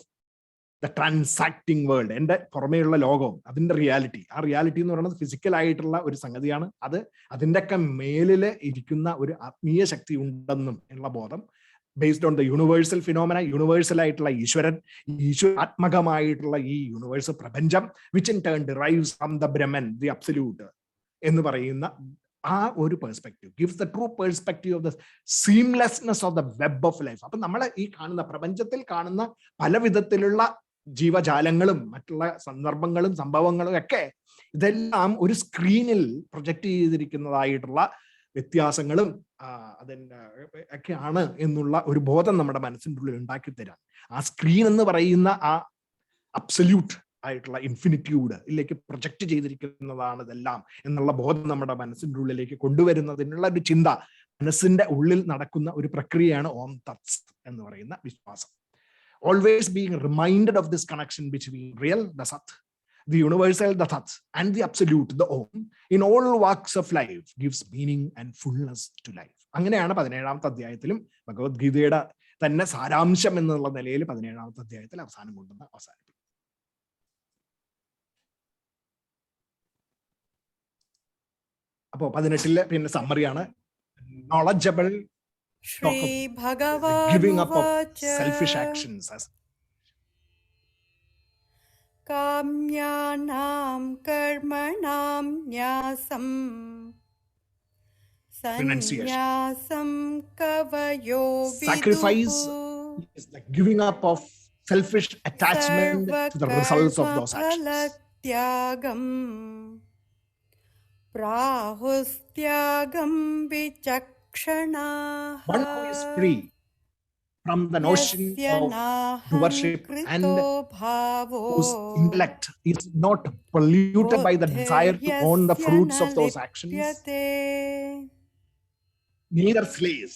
the transacting world. എൻ്റെ പുറമേയുള്ള ലോകം, അതിന്റെ റിയാലിറ്റി, ആ റിയാലിറ്റി എന്ന് പറയുന്നത് ഫിസിക്കൽ ആയിട്ടുള്ള ഒരു സംഗതിയാണ്. അതിൻ്റെയൊക്കെ മേലില് ഇരിക്കുന്ന ഒരു ആത്മീയ ശക്തി ഉണ്ടെന്നും ഉള്ള ബോധം, based on the universal phenomena, universal ആയിട്ടുള്ള ഈശ്വരൻ, ഈശ്വരാത്മകമായിട്ടുള്ള ഈ യൂണിവേഴ്സ് പ്രപഞ്ചം, which in turn derives from the Brahman, the absolute എന്ന് പറയുന്ന ആ ഒരു perspective gives the true perspective of the seamlessness of the web of life. അപ്പൊ നമ്മൾ ഈ കാണുന്ന പ്രപഞ്ചത്തിൽ കാണുന്ന പല വിധത്തിലുള്ള ജീവജാലങ്ങളും മറ്റുള്ള സന്ദർഭങ്ങളും സംഭവങ്ങളും ഒക്കെ ഇതെല്ലാം ഒരു സ്ക്രീനിൽ പ്രൊജക്ട് ചെയ്തിരിക്കുന്നതായിട്ടുള്ള വ്യത്യാസങ്ങളും അതിൻ്റെ ഒക്കെയാണ് എന്നുള്ള ഒരു ബോധം നമ്മുടെ മനസ്സിൻ്റെ ഉള്ളിൽ ഉണ്ടാക്കി തരാൻ ആ സ്ക്രീൻ എന്ന് പറയുന്ന ആ അബ്സല്യൂട്ട് ആയിട്ടുള്ള ഇൻഫിനിറ്റ്യൂഡിലേക്ക് പ്രൊജക്ട് ചെയ്തിരിക്കുന്നതാണ് ഇതെല്ലാം എന്നുള്ള ബോധം നമ്മുടെ മനസ്സിൻ്റെ ഉള്ളിലേക്ക് കൊണ്ടുവരുന്നതിനുള്ള ഒരു ചിന്ത, മനസ്സിന്റെ ഉള്ളിൽ നടക്കുന്ന ഒരു പ്രക്രിയയാണ് ഓം തത്സ് എന്ന് പറയുന്ന വിശ്വാസം. Always being reminded of this connection between real, the Sat, the universal, the Tat, and the absolute, the Om, in all walks of life gives meaning and fullness to life. അങ്ങനെയാണ് 17ാമത്തെ അധ്യായത്തിലും ഭഗവത്ഗീതയുടെ തന്നെ സാരാംശം എന്നുള്ള നിലയിൽ 17ാമത്തെ അധ്യായത്തിൽ അവസാനം കൊണ്ടുവന്ന് അവസാനിപ്പിക്കും. അപ്പോ 18ലെ പിന്നെ സമ്മറിയാണ് knowledgeable Shri giving up of Bhagavad-Gita selfish actions as Kamyanam karmanam nyasam Renunciation. Sanyasam kavayo Sacrifice viduhu is the giving up of selfish attachment to the results of those actions. Sarvakarma-phala-tyagam prahustyagam vichakshanaha. One who is free from the notion of doership and whose intellect is not polluted by the desire to own the fruits of those actions, neither slays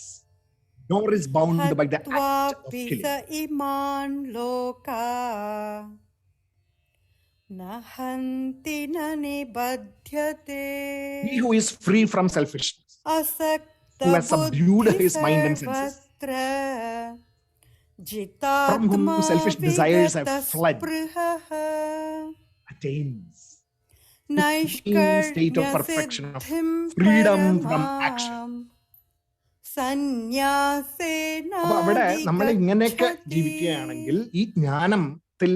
nor is bound by the act of killing. Iman loka nahanti nibadhyate. He who is free from selfishness, who has subdued his mind and senses, from whom selfish desires have fled, attains the state of perfection of freedom from action. അപ്പൊ അവിടെ നമ്മൾ ഇങ്ങനെയൊക്കെ ജീവിക്കുകയാണെങ്കിൽ ഈ ജ്ഞാനത്തിൽ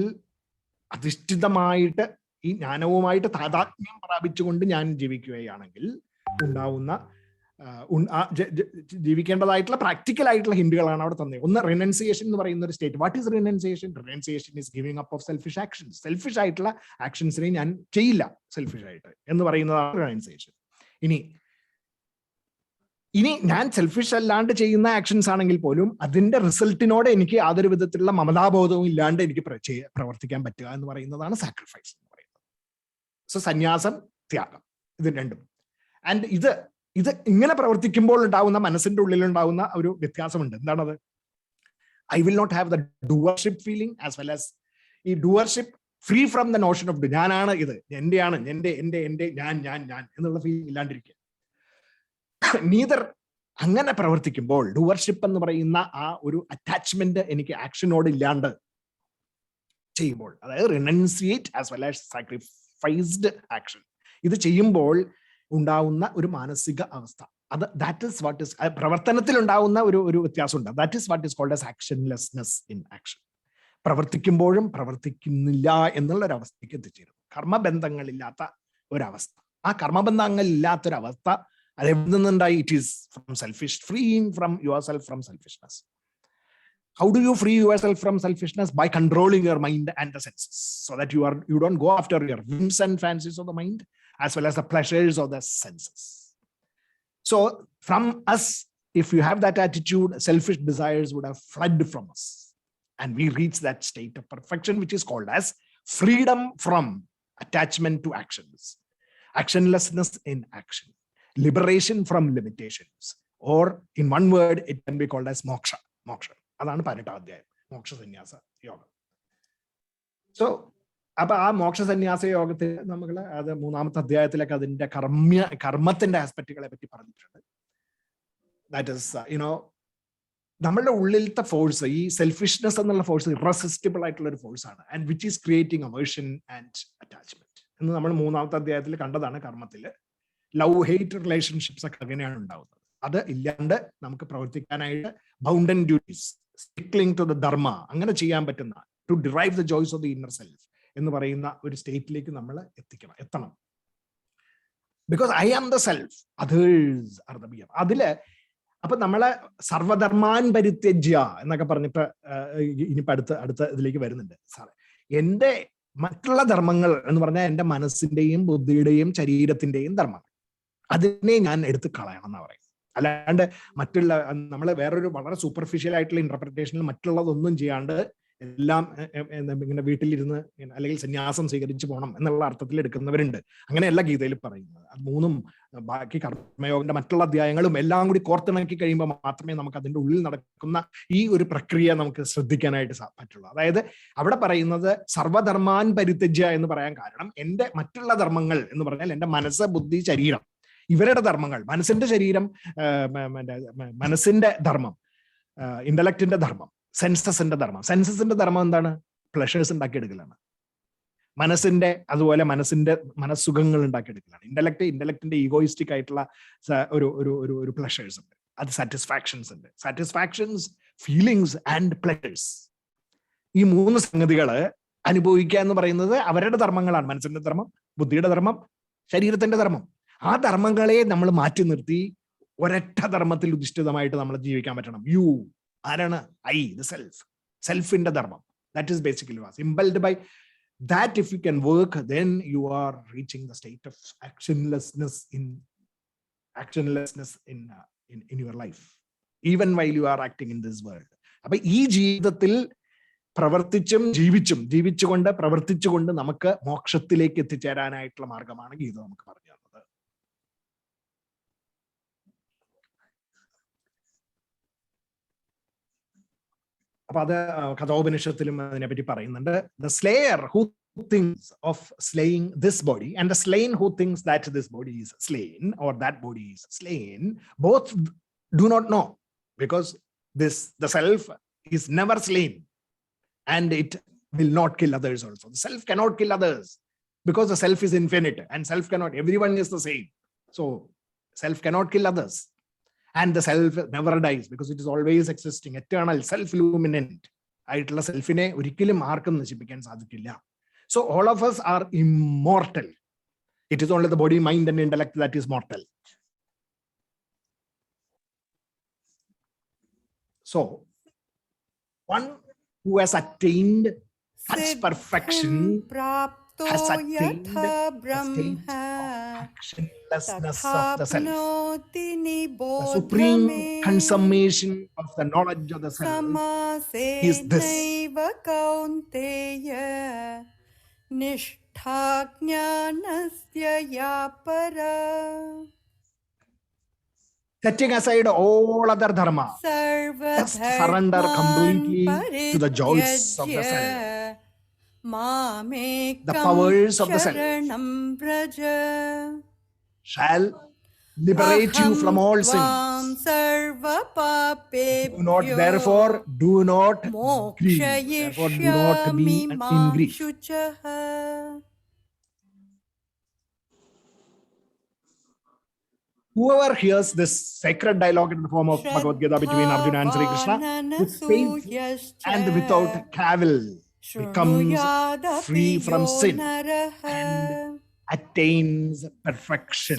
അധിഷ്ഠിതമായിട്ട് ഈ ജ്ഞാനവുമായിട്ട് താതാത്മ്യം പ്രാപിച്ചുകൊണ്ട് ഞാൻ ജീവിക്കുകയാണെങ്കിൽ ഉണ്ടാവുന്ന ജീവിക്കേണ്ടതായിട്ടുള്ള പ്രാക്ടിക്കൽ ആയിട്ടുള്ള ഹിന്റുകളാണ് അവിടെ തന്നെ. ഒന്ന് റിനൻസിയേഷൻ എന്ന് പറയുന്ന ഒരു state. What is renunciation? Renunciation is giving up of selfish actions. Selfish ആയിട്ടുള്ള ആക്ഷൻസിനെ ഞാൻ ചെയ്യില്ല സെൽഫിഷ് ആയിട്ട് എന്ന് പറയുന്നതാണ് റിനൻസിയേഷൻ. ഇനി ഞാൻ സെൽഫിഷ് അല്ലാണ്ട് ചെയ്യുന്ന ആക്ഷൻസ് ആണെങ്കിൽ പോലും അതിന്റെ റിസൾട്ടിനോട് എനിക്ക് യാതൊരു വിധത്തിലുള്ള മമതാബോധവും ഇല്ലാണ്ട് എനിക്ക് പ്രവർത്തിക്കാൻ പറ്റുക എന്ന് പറയുന്നതാണ് സാക്രിഫൈസ് എന്ന് പറയുന്നത്. സോ സന്യാസം, ത്യാഗം, ഇത് രണ്ടും. ആൻഡ് ഇത് ഇങ്ങനെ പ്രവർത്തിക്കുമ്പോൾ ഉണ്ടാവുന്ന മനസ്സിന്റെ ഉള്ളിലുണ്ടാവുന്ന ഒരു വ്യത്യാസമുണ്ട്. എന്താണത്? I will not have the doership feeling as well as ഈ doership free from the notion of ഞാനാണ്, ഇത് എന്റെയാണ്, എന്റെ ഞാൻ എന്നുള്ള ഫീലിംഗ് ഇല്ലാണ്ടിരിക്കുക. നീതർ അങ്ങനെ പ്രവർത്തിക്കുമ്പോൾ ഡുവർഷിപ്പ് എന്ന് പറയുന്ന ആ ഒരു അറ്റാച്ച്മെന്റ് എനിക്ക് ആക്ഷനോട് ഇല്ലാണ്ട് ചെയ്യുമ്പോൾ, അതായത് renunciate as well as sacrificed action, ഇത് ചെയ്യുമ്പോൾ ഉണ്ടാവുന്ന ഒരു മാനസിക അവസ്ഥ, അത് ദാറ്റ് ഇസ് വാട്ട് ഇസ് പ്രവർത്തനത്തിൽ ഉണ്ടാവുന്ന ഒരു വ്യത്യാസമുണ്ട്. That is what is called as actionlessness in action. പ്രവർത്തിക്കുമ്പോഴും പ്രവർത്തിക്കുന്നില്ല എന്നുള്ള ഒരു അവസ്ഥയ്ക്ക് എത്തിച്ചേരുന്നു. കർമ്മബന്ധങ്ങളില്ലാത്ത ഒരവസ്ഥ. ആ കർമ്മബന്ധങ്ങളില്ലാത്തൊരവസ്ഥ അത് എവിടെ നിന്നുണ്ടായി? It is from selfish, freeing from yourself from selfishness. How do you free yourself from selfishness? By controlling your mind and the senses, so that you don't go after your whims and fancies of the mind as well as the pleasures of the senses. So from us, if you have that attitude, selfish desires would have fled from us, and we reach that state of perfection which is called as freedom from attachment to actions, actionlessness in action, liberation from limitations, or in one word it can be called as moksha. അതാണ് 18ാം അധ്യായം, മോക്ഷ സന്യാസ യോഗം. So അപ്പൊ ആ മോക്ഷ സന്യാസ യോഗത്തിൽ നമ്മൾ അത് 3ാമത്തെ അധ്യായത്തിലൊക്കെ അതിന്റെ കർമ്മത്തിന്റെ ആസ്പെക്റ്റുകളെ പറ്റി പറഞ്ഞിട്ടുണ്ട്. ദാറ്റ് ഇസ് നമ്മളുടെ ഉള്ളിലത്തെ ഫോഴ്സ്, ഈ സെൽഫിഷ്നെസ് എന്നുള്ള ഫോഴ്സ് ഇറസിസ്റ്റിബിൾ ആയിട്ടുള്ള ഒരു ഫോഴ്സ് ആണ്, and which is creating aversion and attachment എന്ന് നമ്മൾ 3ാമത്തെ അധ്യായത്തിൽ കണ്ടതാണ്. കർമ്മത്തിൽ ലവ് ഹെയ്റ്റ് റിലേഷൻഷിപ്സ് ഒക്കെ അങ്ങനെയാണ് ഉണ്ടാവുന്നത്. അത് ഇല്ലാണ്ട് നമുക്ക് പ്രവർത്തിക്കാനായിട്ട് bounden duties, sticking to the dharma, അങ്ങനെ ചെയ്യാൻ പറ്റുന്ന, to derive the joys of the inner self എന്ന് പറയുന്ന ഒരു സ്റ്റേറ്റിലേക്ക് നമ്മൾ എത്തണം. Because I am the self, others are the bear. അതില് അപ്പൊ നമ്മളെ സർവധർമാൻ പരിത്യജ്യ എന്നൊക്കെ പറഞ്ഞിട്ട് ഇനിയിപ്പോ അടുത്ത ഇതിലേക്ക് വരുന്നുണ്ട്. എന്റെ മറ്റുള്ള ധർമ്മങ്ങൾ എന്ന് പറഞ്ഞാൽ എന്റെ മനസ്സിന്റെയും ബുദ്ധിയുടെയും ശരീരത്തിന്റെയും ധർമ്മങ്ങൾ, അതിനെ ഞാൻ എടുത്ത് കളയണം എന്നാ പറയുന്നത്. അല്ലാണ്ട് മറ്റുള്ള നമ്മൾ വേറൊരു വളരെ സൂപ്പർഫിഷ്യൽ ആയിട്ടുള്ള ഇന്റർപ്രിട്ടേഷനിൽ മറ്റുള്ളതൊന്നും ചെയ്യാണ്ട് എല്ലാം ഇങ്ങനെ വീട്ടിലിരുന്ന് അല്ലെങ്കിൽ സന്യാസം സ്വീകരിച്ചു പോകണം എന്നുള്ള അർത്ഥത്തിൽ എടുക്കുന്നവരുണ്ട്. അങ്ങനെയല്ല ഗീതയിൽ പറയുന്നത്. അത് മൂന്നും ബാക്കി കർമ്മയോഗന്റെ മറ്റുള്ള അധ്യായങ്ങളും എല്ലാം കൂടി കോർത്തിണക്കി കഴിയുമ്പോൾ മാത്രമേ നമുക്ക് അതിന്റെ ഉള്ളിൽ നടക്കുന്ന ഈ ഒരു പ്രക്രിയ നമുക്ക് ശ്രദ്ധിക്കാനായിട്ട് പറ്റുള്ളൂ. അതായത് അവിടെ പറയുന്നത് സർവധർമാൻ പരിത്യജ്യ എന്ന് പറയാൻ കാരണം, എന്റെ മറ്റുള്ള ധർമ്മങ്ങൾ എന്ന് പറഞ്ഞാൽ എന്റെ മനസ്സ്, ബുദ്ധി, ശരീരം, ഇവരുടെ ധർമ്മങ്ങൾ, മനസ്സിന്റെ ശരീരം, മനസ്സിന്റെ ധർമ്മം, ഇന്റലക്റ്റിന്റെ ധർമ്മം, സെൻസസിന്റെ ധർമ്മം. സെൻസസിന്റെ ധർമ്മം എന്താണ്? പ്ലഷേഴ്സ് ഉണ്ടാക്കിയെടുക്കലാണ്. മനസ്സിന്റെ അതുപോലെ മനസ്സുഖങ്ങൾ ഉണ്ടാക്കിയെടുക്കലാണ്. ഇന്റലക്റ്റിന്റെ ഈഗോയിസ്റ്റിക് ആയിട്ടുള്ള ഒരു പ്ലഷേഴ്സ് ഉണ്ട്, അത് സാറ്റിസ്ഫാക്ഷൻസ് ഉണ്ട്. സാറ്റിസ്ഫാക്ഷൻസ്, ഫീലിങ്സ് ആൻഡ് പ്ലഷേഴ്സ്, ഈ മൂന്ന് സംഗതികള് അനുഭവിക്കുക എന്ന് പറയുന്നത് അവരുടെ ധർമ്മങ്ങളാണ്. മനസ്സിന്റെ ധർമ്മം, ബുദ്ധിയുടെ ധർമ്മം, ശരീരത്തിന്റെ ധർമ്മം. ആ ധർമ്മങ്ങളെ നമ്മൾ മാറ്റി നിർത്തി ഒരൊറ്റ ധർമ്മത്തിൽ അധിഷ്ഠിതമായിട്ട് നമ്മൾ ജീവിക്കാൻ പറ്റണം. യു ആരാണ്? ഐ, ദ സെൽഫ്, സെൽഫിന്റെ ധർമ്മം. That is basically was impelled by that. If you can work, then you are reaching the state of actionlessness in your life, even while you are acting in this world. അപ്പൊ ഈ ജീവിതത്തിൽ ജീവിച്ചുകൊണ്ട് പ്രവർത്തിച്ചുകൊണ്ട് നമുക്ക് മോക്ഷത്തിലേക്ക് എത്തിച്ചേരാനായിട്ടുള്ള മാർഗമാണ് ഗീത നമുക്ക് പറഞ്ഞു തന്നത്. അപ്പൊ അത് കഥോപനിഷത്തിലും അതിനെപ്പറ്റി പറയുന്നുണ്ട്. The slayer who thinks of slaying this body and the slain who thinks that this body is slain or that body is slain, both do not know, because the self is never slain and it will not kill others also. The self cannot kill others because the self is infinite and self cannot, everyone is the same. So self cannot kill others. And the self never dies because it is always existing, eternal, self-illuminant ആയിട്ടുള്ള സെൽഫിനെ ഒരിക്കലും ആർക്കും നശിപ്പിക്കാൻ സാധിക്കില്ല. So all of us are immortal. It is only the body, mind and intellect that is mortal. So one who has attained such perfection has attained the state of actionlessness of the self. The supreme consummation of the knowledge of the self is this. Nishtha jnanasya ya para. Setting aside all other dharma, just surrender completely to the joys of the self, the powers of the self shall liberate you from all sins. Do not grieve. Therefore, do not be in grief. Whoever hears this sacred dialogue in the form of Bhagavad-Gita between Arjuna and Sri Krishna with faith and without cavil becomes free from sin and attains perfection.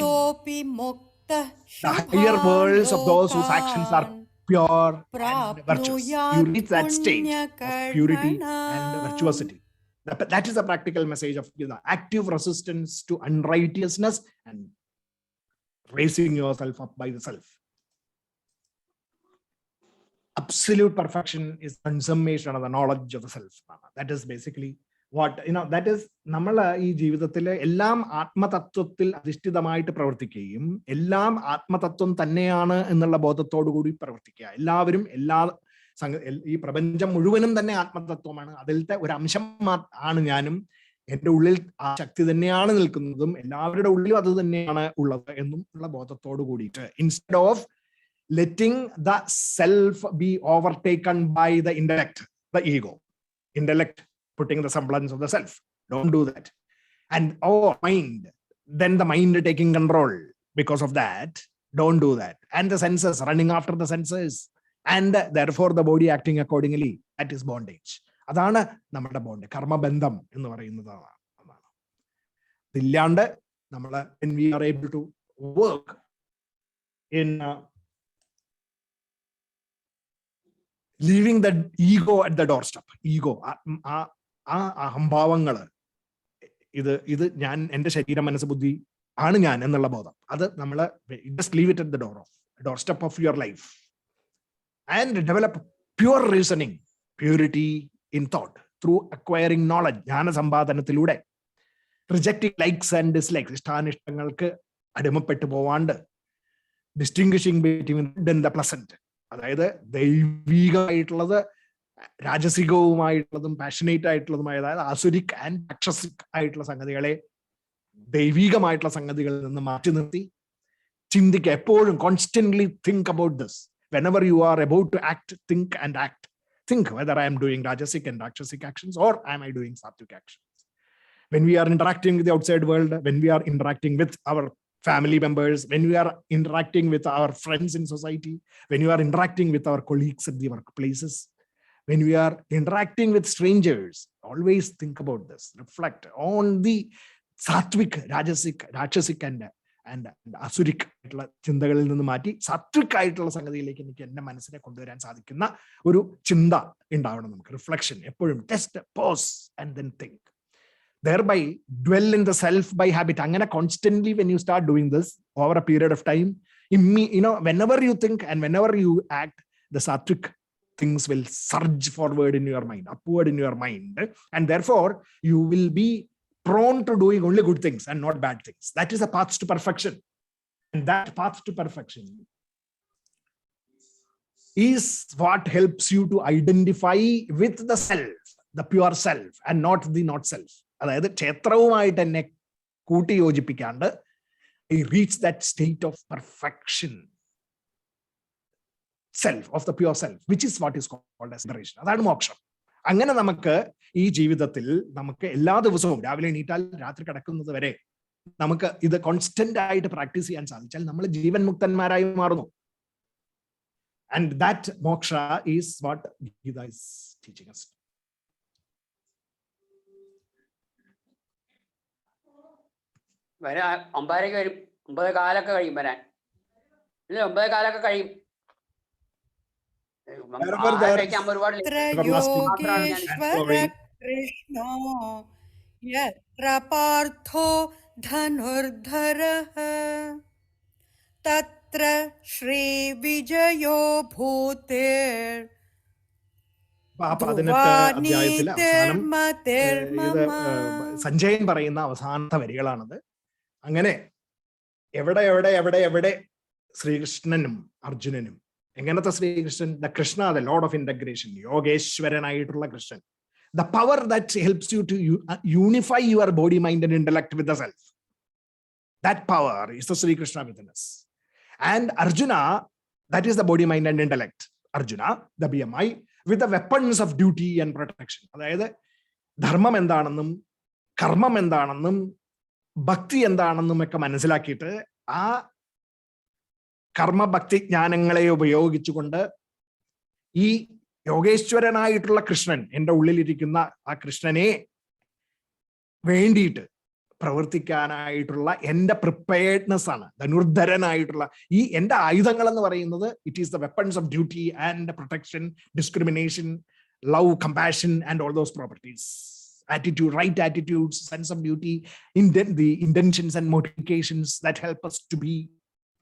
The higher worlds of those whose actions are pure and virtuous. You reach that stage of purity and virtuosity. That is the practical message of Gita. Active resistance to unrighteousness and raising yourself up by the self. Absolute perfection is consummation of the knowledge of the self. That is basically what, that is, നമ്മൾ ഈ ജീവിതത്തിൽ എല്ലാം ആത്മതത്വത്തിൽ അധിഷ്ഠിതമായിട്ട് പ്രവർത്തിക്കുകയും എല്ലാം ആത്മതത്വം തന്നെയാണ് എന്നുള്ള ബോധത്തോടു കൂടി പ്രവർത്തിക്കുക. എല്ലാവരും ഈ പ്രപഞ്ചം മുഴുവനും തന്നെ ആത്മതത്വമാണ്, അതിലത്തെ ഒരു അംശം ആണ് ഞാനും, എന്റെ ഉള്ളിൽ ആ ശക്തി തന്നെയാണ് നിൽക്കുന്നതും എല്ലാവരുടെ ഉള്ളിലും അത് തന്നെയാണ് ഉള്ളത് എന്നും ഉള്ള ബോധത്തോടു കൂടിയിട്ട്, instead of letting the self be overtaken by the intellect, the ego, intellect putting the semblance of the self. Don't do that. And mind, then the mind taking control. Because of that, Don't do that. And the senses, running after the senses, and therefore the body acting accordingly, that is bondage. അതാണ് നമ്മുടെ bond, കർമ്മബന്ധം എന്ന് പറയുന്നതാണ്. ഇതില്ലാണ്ട് നമ്മൾ when we are able to work in leaving the ego at the doorstep, ego, ആ അഹംഭാവങ്ങള്, ഇത് ഞാൻ, എൻ്റെ ശരീരം മനസ്സ് ബുദ്ധി ആണ് ഞാൻ എന്നുള്ള ബോധം, അത് നമ്മൾ just leave it at the doorstep of your life and develop pure reasoning, purity in thought through acquiring knowledge, ജ്ഞാന സമ്പാദനത്തിലൂടെ, rejecting likes and dislikes, ഇഷ്ടാനിഷ്ടങ്ങൾക്ക് അടിമപ്പെട്ടു പോവാണ്ട്, distinguishing between good and the pleasant, അതായത് ദൈവികമായിട്ടുള്ളത് രാജസികവുമായിട്ടുള്ളതും പാഷനേറ്റ് ആയിട്ടുള്ളതുമായ, അതായത് ആസുരിക് ആൻഡ് രാക്ഷസിക് ആയിട്ടുള്ള സംഗതികളെ ദൈവികമായിട്ടുള്ള സംഗതികളിൽ നിന്ന് മാറ്റി നിർത്തി ചിന്തിക്കുക. എപ്പോഴും constantly think about this. whenever you are about to act, think and act. Think whether I am doing rajasic and rakshasic actions or am I doing sattvic actions. When we are interacting with the outside world, when we are interacting with our family members, when we are interacting with our friends in society, when you are interacting with our colleagues at the workplaces, when we are interacting with strangers, always think about this. Reflect on the sattvic, rajasic, rakshasic and asuric ചിന്തകളിൽ നിന്ന് മാറ്റി സാത്വിക് ആയിട്ടുള്ള സംഗതിയിലേക്ക് എനിക്ക് എന്റെ മനസ്സിനെ കൊണ്ടുവരാൻ സാധിക്കുന്ന ഒരു ചിന്ത ഉണ്ടാവണം നമുക്ക്. റിഫ്ലക്ഷൻ എപ്പോഴും, test, pause and then think. thereby dwell in the self by habit. അങ്ങനെ constantly when you start doing this over a period of time, whenever you think and whenever you act, the sattvic things will surge forward in your mind, upward in your mind, and therefore you will be prone to doing only good things and not bad things. That is a path to perfection, and that path to perfection is what helps you to identify with the self, the pure self, and not the not self. അതായത് ക്ഷേത്രവുമായിട്ട് എന്നെ കൂട്ടി യോജിപ്പിക്കാണ്ട് I reach that state of perfection, self, of the pure self, which is what is called as liberation. അതാണ് മോക്ഷം. അങ്ങനെ നമുക്ക് ഈ ജീവിതത്തിൽ നമുക്ക് എല്ലാ ദിവസവും രാവിലെ എണീറ്റാൽ രാത്രി കിടക്കുന്നത് വരെ നമുക്ക് ഇത് കോൺസ്റ്റന്റ് ആയിട്ട് പ്രാക്ടീസ് ചെയ്യാൻ സാധിച്ചാൽ നമ്മൾ ജീവൻ മുക്തന്മാരായി മാറുന്നു. And that moksha is what Gita is teaching us. വരാൻ 9:30 വരും, 9:15 കഴിയും വരാൻ. ഇല്ല, 9:15 കഴിയും. കൃഷ്ണോ യത്ര പാർത്ഥോ ധനുർധരഃ തത്ര ശ്രീവിജയോ ഭൂതേർ 18 അധ്യായത്തിലെ അവസാനം സഞ്ജയൻ പറയുന്ന അവസാനത്തെ വരികളാണത്. അങ്ങനെ എവിടെ എവിടെ എവിടെ എവിടെ ശ്രീകൃഷ്ണനും അർജുനനും, എങ്ങനത്തെ Srikrishnan? The Krishna, the lord of integration, യോഗേശ്വരനായിട്ടുള്ള Krishnan. The power that helps you to unify your body, mind and intellect with the self. That power is the Srikrishna within us. And Arjuna, that is the body, mind and intellect. Arjuna, the BMI, with the weapons of duty and protection. അതായത് ധർമ്മം എന്താണെന്നും കർമ്മം എന്താണെന്നും ഭക്തി എന്താണെന്നും ഒക്കെ മനസ്സിലാക്കിയിട്ട് ആ കർമ്മഭക്തി ജ്ഞാനങ്ങളെ ഉപയോഗിച്ചുകൊണ്ട് ഈ യോഗേശ്വരനായിട്ടുള്ള കൃഷ്ണൻ, എൻ്റെ ഉള്ളിലിരിക്കുന്ന ആ കൃഷ്ണനെ വേണ്ടിയിട്ട് പ്രവർത്തിക്കാനായിട്ടുള്ള എൻ്റെ പ്രിപ്പയർഡ്നെസ് ആണ്. ധനുർധരനായിട്ടുള്ള ഈ എൻ്റെ ആയുധങ്ങൾ എന്ന് പറയുന്നത്, it is the weapons of duty and protection, discrimination, love, compassion and all those properties. Attitude, right attitudes, sense of duty, the intentions and motivations that help us to be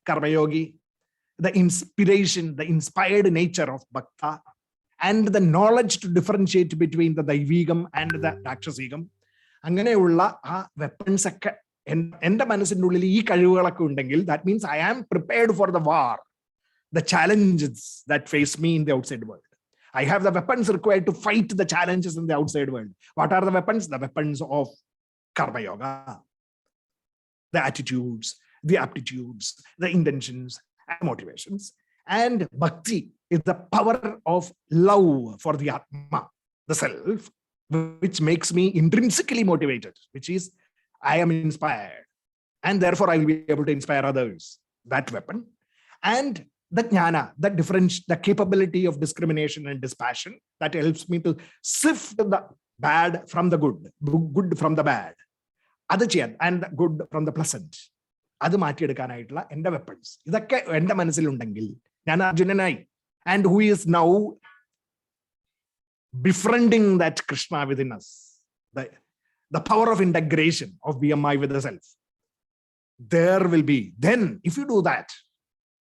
karma yogi, the inspiration, the inspired nature of bhakta, and the knowledge to differentiate between the daivigam and the rakshasigam. അങ്ങനെയുള്ള ആ weapons ഒക്കെ എൻ്റെ മനസ്സിൻ്റെ ഉള്ളിൽ ഈ കഴിവുകളൊക്കെ ഉണ്ടെങ്കിൽ, that means I am prepared for the war, the challenges that face me in the outside world. I have the weapons required to fight the challenges in the outside world. What are the weapons? The weapons of karma yoga, the attitudes, the aptitudes, the intentions and motivations. And bhakti is the power of love for the atma, the self, which makes me intrinsically motivated, which is I am inspired, and therefore I will be able to inspire others. That weapon. and the jnana, the capability of discrimination and dispassion that helps me to sift the bad from the good from the bad, and the good from the pleasant. അത് മാറ്റിയെടുക്കാനായിട്ടുള്ള എൻ്റെ weapons ഇതൊക്കെ എൻ്റെ മനസ്സിലുണ്ടെങ്കിൽ ഞാൻ അർജുനനായി. And who is now befriending that Krishna within us, the power of integration of BMI with the self. There will be, then if you do that,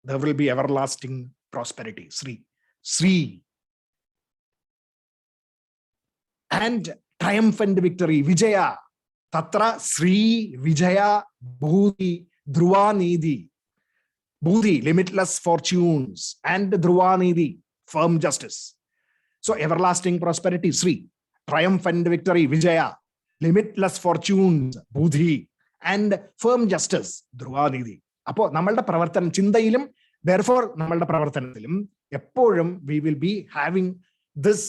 there will be everlasting prosperity, Sri, and triumphant victory, Vijaya. Tatra Sri, Vijaya, Bhuti, Dhruva Nidhi. Bhuti, limitless fortunes, and Dhruva Nidhi, firm justice. So everlasting prosperity, Sri, triumphant victory, Vijaya, limitless fortunes, Bhuti, and firm justice, Dhruva Nidhi. അപ്പോ നമ്മളുടെ പ്രവർത്തനം ചിന്തയിലും therefore നമ്മളുടെ പ്രവർത്തനത്തിലും എപ്പോഴും we will be having this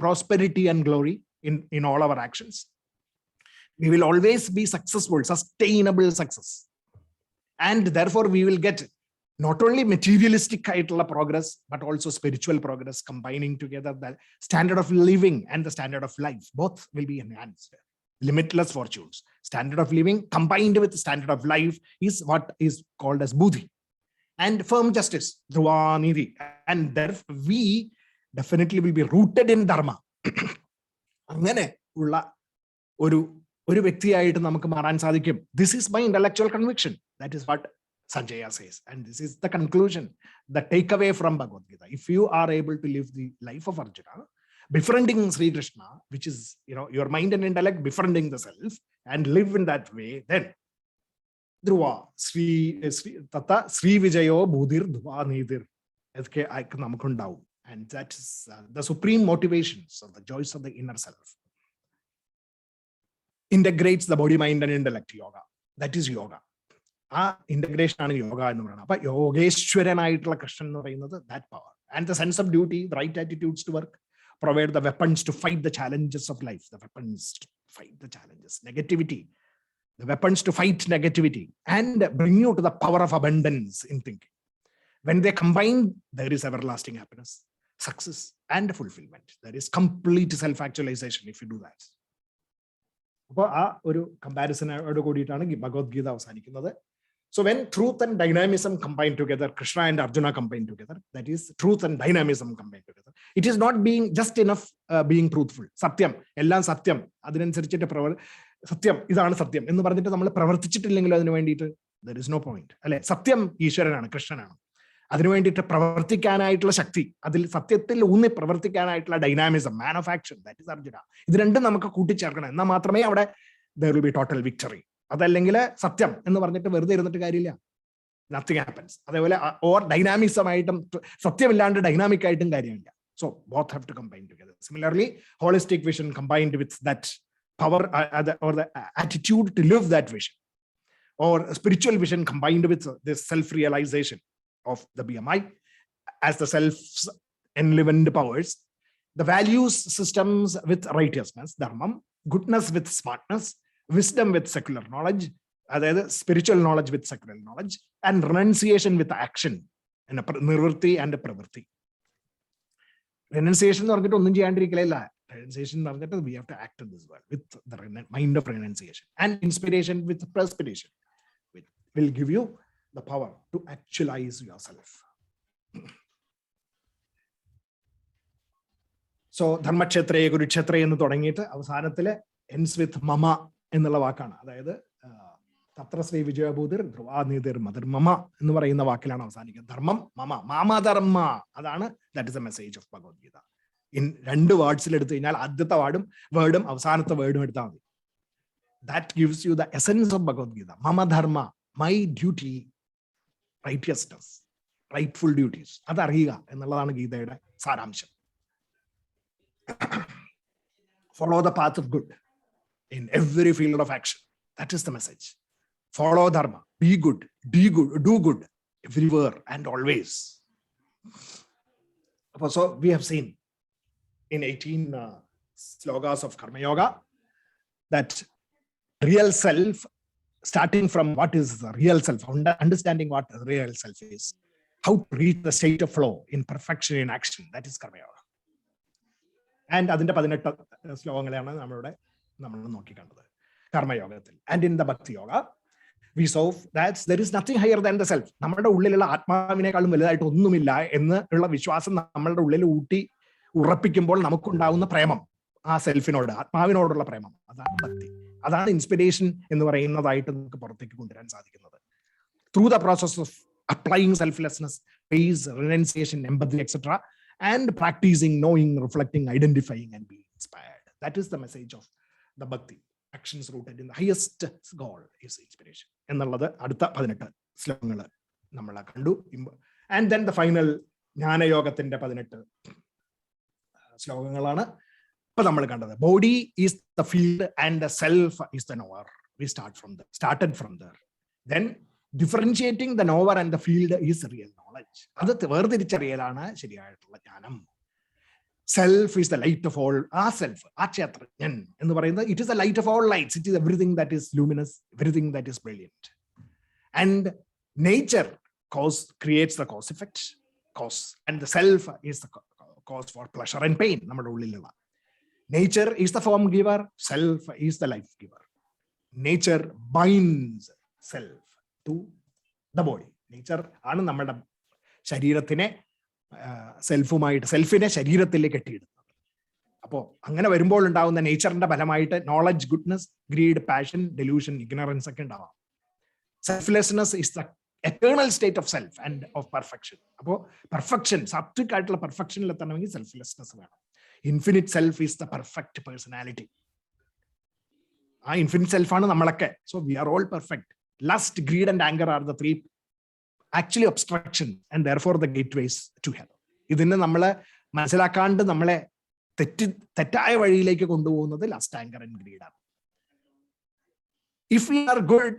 prosperity and glory in all our actions. We will always be successful, sustainable success, and therefore we will get not only materialistic progress but also spiritual progress, combining together the standard of living and the standard of life. Both will be enhanced. Limitless fortunes, standard of living combined with standard of life is what is called as buddhi, and firm justice, dhruva nidhi, and therefore we definitely will be rooted in dharma. അങ്ങനെ ഉള്ള ഒരു വ്യക്തിയായിട്ട് നമുക്ക് മാറാൻ സാധിക്കും. This is my intellectual conviction. That is what Sanjaya says, and this is the conclusion, the takeaway from Bhagavad-Gita. If you are able to live the life of Arjuna, befriending Sri Krishna, which is your mind and intellect befriending the self, and live in that way, then Dhruva Sri Tata Sri Vijayo Bhudir Dhruva Nidir, and that is the supreme motivations of the joys of the inner self. Integrates the body, mind, and intellect yoga. That is yoga. Integration ആണ് യോഗ എന്ന് പറയുന്നത്. അപ്പൊ യോഗേശ്വരനായിട്ടുള്ള കൃഷ്ണൻ എന്ന് പറയുന്നത് that power and the sense of duty, the right attitudes to work, provide the weapons to fight the challenges of life, the weapons to fight the challenges, negativity, the weapons to fight negativity, and bring you to the power of abundance in thinking. When they combine, there is everlasting happiness, success, and fulfillment. There is complete self-actualization if you do that. അപ്പോൾ ആ ഒരു കമ്പാരിസനോട് കൂടിയിട്ടാണ് ഭഗവത്ഗീത അവസാനിക്കുന്നത്. So when truth and dynamism combine together, Krishna and Arjuna combine together, that is truth and dynamism combine together. It is not being just enough being truthful. Satyam, എല്ലാം സത്യം, അതിനനുസരിച്ചിട്ട് സത്യം ഇതാണ് സത്യം എന്ന് പറഞ്ഞിട്ട് നമ്മൾ പ്രവർത്തിച്ചിട്ടില്ലെങ്കിലും അതിനു വേണ്ടിയിട്ട് there is no point. അല്ലെ, സത്യം ഈശ്വരനാണ്, കൃഷ്ണനാണ്. അതിനു വേണ്ടിയിട്ട് പ്രവർത്തിക്കാനായിട്ടുള്ള ശക്തി, അതിൽ സത്യത്തിൽ ഊന്നി പ്രവർത്തിക്കാനായിട്ടുള്ള dynamism, man of action, that is Arjuna. ഇത് രണ്ടും നമുക്ക് കൂട്ടിച്ചേർക്കണം, എന്നാൽ മാത്രമേ അവിടെ there will be total victory. അതല്ലെങ്കിൽ സത്യം എന്ന് പറഞ്ഞിട്ട് വെറുതെ ഇരുന്നിട്ട് കാര്യമില്ല, നത്തിങ് ഹാപ്പൻസ്. അതേപോലെ ഓർ ഡൈനാമിസം ആയിട്ടും സത്യമില്ലാണ്ട് ഡൈനാമിക് ആയിട്ടും കാര്യമില്ല. So both have to combine together. Similarly holistic vision combined with that power or the attitude to live that vision, or spiritual vision combined with this self-realization of the BMI as the self's enlivened powers, the values systems with righteousness, dharmam, goodness with smartness, wisdom with secular knowledge, അതായത് spiritual knowledge with secular knowledge, and renunciation with action, nirvritti and pravritti. Renunciation എന്ന് പറഞ്ഞിട്ട് ഒന്നും ചെയ്യാണ്ടിരിക്കലല്ല. Renunciation എന്ന് പറഞ്ഞിട്ട് we have to act in this world with the mind of renunciation, and inspiration with perspiration, which will give you the power to actualize yourself. So ധർമ്മക്ഷേത്രേ കുരുക്ഷേത്രേ എന്ന് തുടങ്ങിയിട്ട് അവസാനത്തില് ends with മമ എന്നുള്ള വാക്കാണ്. അതായത് തത്ര ശ്രീ വിജയഭൂതിർ ധ്രുവാനിതിർ മതിർ മമ എന്ന് പറയുന്ന വാക്കിലാണ് അവസാനിക്കുന്നത്. ധർമ്മം മമ, മാമധർമ്മ, അതാണ് that is a message of Bhagavad Gita. In 2 വേർഡ്സിൽ എടുത്തു കഴിഞ്ഞാൽ ആദ്യത്തെ വേർഡും അവസാനത്തെ വേർഡും എടുത്താൽ മതി. That gives you the essence of Bhagavad Gita. മമ ധർമ്മ, my duty, righteousness, rightful duties, അതറിയുക എന്നുള്ളതാണ് ഗീതയുടെ സാരാംശം. Follow the path of good in every field of action. That is the message. Follow dharma, be good, do good everywhere and always. So we have seen in 18 slokas of Karma Yoga that real self starting from what is the real self, understanding what the real self is, how to reach the state of flow in perfection in action, that is Karma Yoga. And അതിന്റെ 18 ശ്ലോകങ്ങളാണ് നമ്മൾ നോക്കിക്കണ്ടത് കർമ്മയോഗത്തിൽ. And in the Bhakti Yoga, we saw that there is nothing higher than the self. നമ്മുടെ ഉള്ളിലുള്ള ആത്മാവിനേക്കാളും വലുതായിട്ട് ഒന്നുമില്ല എന്നുള്ള വിശ്വാസം നമ്മളുടെ ഉള്ളിൽ ഉറപ്പിക്കുമ്പോൾ നമുക്കുണ്ടാകുന്ന പ്രേമം, ആ സെൽഫിനോട്, ആത്മാവിനോടുള്ള പ്രേമം, അതാണ് ഭക്തി. അതാണ് ഇൻസ്പിരേഷൻ എന്ന് പറയുന്നതായിട്ട് നമുക്ക് പുറത്തേക്ക് കൊണ്ടുവരാൻ സാധിക്കുന്നത്. Through the process of applying selflessness, pace, renunciation, empathy, etcetera, and practicing, knowing, reflecting, identifying, and being inspired. That is the message of the Bhakti. Actions rooted in the highest goal is inspiration. എന്നുള്ളത് അടുത്ത 18 ശ്ലോകങ്ങൾ നമ്മൾ കണ്ടു. And then the final ജ്ഞാനയോഗത്തിന്റെ 18 ശ്ലോകങ്ങളാണ് ഇപ്പൊ നമ്മൾ കണ്ടത്. Body is the field and the self is the nowhere. We started from there. Then differentiating the knower and the field is real knowledge. അത് വേർതിരിച്ചറിയലാണ് ശരിയായിട്ടുള്ള ജ്ഞാനം. Self is the light of all. ആ self, ആ ക്ഷേത്രജ്ഞൻ എന്ന് പറയുന്നത്, it is the light of all lights. It is everything that is luminous, everything that is brilliant. And nature creates the cause effect, and the self is the cause for pleasure and pain. നമ്മുടെ ഉള്ളിലുള്ള nature is the form giver, self is the life giver. Nature binds self to the body. Nature ആണ് നമ്മുടെ ശരീരത്തിനെ സെൽഫിനെ ശരീരത്തിലേക്ക് കെട്ടിയിടുന്നത്. അപ്പോൾ അങ്ങനെ വരുമ്പോൾ ഉണ്ടാകുന്ന നേച്ചറിന്റെ ഫലമായിട്ട് knowledge, goodness, greed, passion, delusion, ignorance ഒക്കെ ഉണ്ടാവാം. Selflessness is the eternal state of self and of perfection. അപ്പോൾ പെർഫെക്ഷൻ, സാത്വിക് ആയിട്ടുള്ള പെർഫെക്ഷനിൽ എത്തണമെങ്കിൽ സെൽഫ്ലെസ്നെസ് വേണം. Infinite self is the perfect personality. ആ ഇൻഫിനിറ്റ് സെൽഫാണ് നമ്മളൊക്കെ. So we are all perfect. Lust, greed, and anger are the three actually obstruction and therefore the gateways to hell. ഇതിനെ നമ്മളെ മനസ്സിലാക്കാണ്ട് നമ്മളെ തെറ്റായ വഴിയിലേക്ക് കൊണ്ടുപോകുന്നത് lust, anger, and greed ആണ്. If we are good,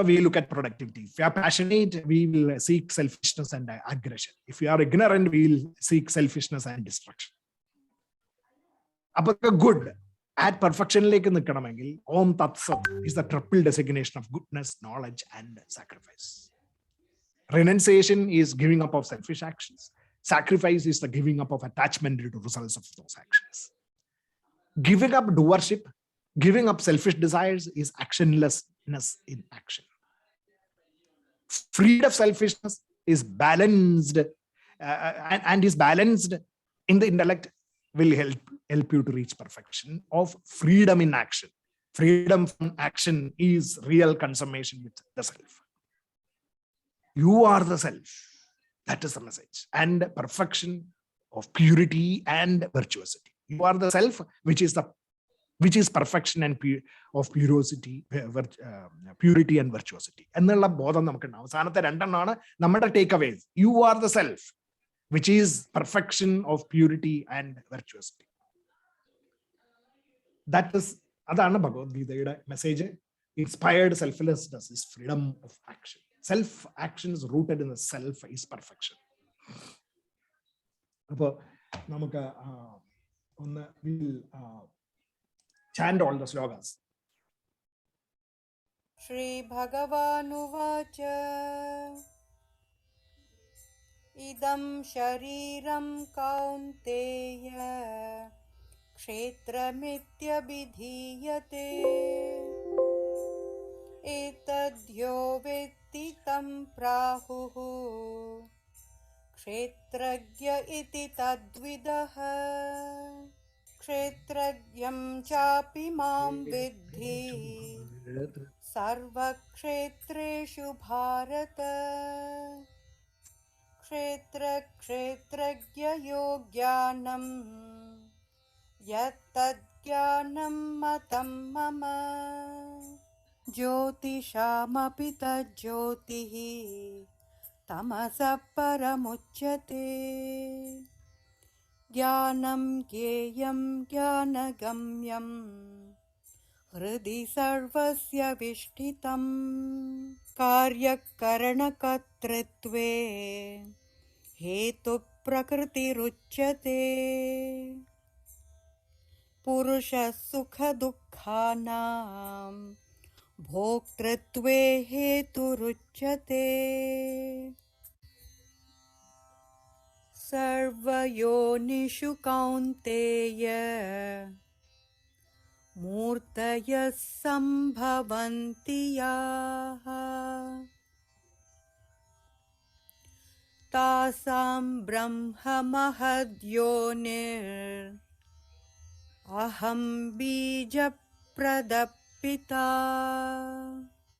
we look at productivity. If we are passionate, we will seek selfishness and aggression. If we are ignorant, we will seek selfishness and destruction. അപ്പോൾ good at perfectionലേക്ക് നിൽക്കണമെങ്കിൽ ഓം തത്സത് is the triple designation of goodness, knowledge, and sacrifice. Renunciation is giving up of selfish actions. Sacrifice is the giving up of attachment to results of those actions. Giving up doership, giving up selfish desires is actionlessness in action. Freed of selfishness is balanced and is balanced in the intellect, will help you to reach perfection of freedom in action. Freedom from action is real consummation with the self. You are the self. That is the message. And perfection of purity and virtuosity. You are the self, which is perfection and of purity and virtuosity. എന്നുള്ള ബോധം നമുക്കുണ്ടാവും. അവസാനത്തെ രണ്ടെണ്ണമാണ് നമ്മുടെ take aways. You are the self, which is perfection of purity and virtuosity. അതാണ് ഭഗവത്ഗീതയുടെ message. Inspired selflessness is freedom of action. Self action is rooted in the self is perfection. അപ്പോൾ നമുക്ക് ഒന്ന് chant all the slogas. Shri Bhagavanuvacha idam shariram kaunteya kshetramithyabhidhiyate etadhyo vetti tam prahuhu kshetragya iti tadvidah kshetragyam chapi mam vidhi sarvakshetreshu bharata kshetragya yogyanam yattadgyanam matam mama jyotishamapi tajyotihi tamasah paramuchyate ज्ञानं ज्ञेयं ज्ञानगम्यं हृदि सर्वस्य विष्ठितं कार्यकरणकर्तृत्वे हेतुप्रकृतिरुच्यते पुरुषः सुखदुःखानां भोक्तृत्वे हेतुरुच्यते सर्वयोनिषु कौन्तेय मूर्तयः सम्भवन्ति याः तासां ब्रह्ममहद्योनिर् अहं बीजप्रदपिता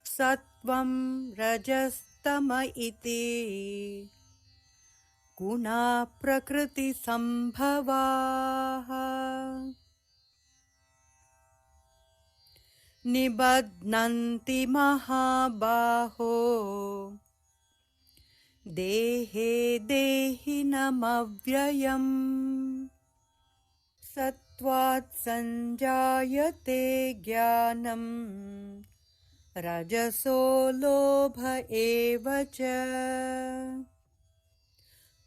सत्वं रजस्तम इति गुणा प्रकृतिसम्भवाः निबध्नन्ति महाबाहो देहे देहिनमव्ययम् सत्त्वात् सञ्जायते ज्ञानम् रजसो लोभ एव च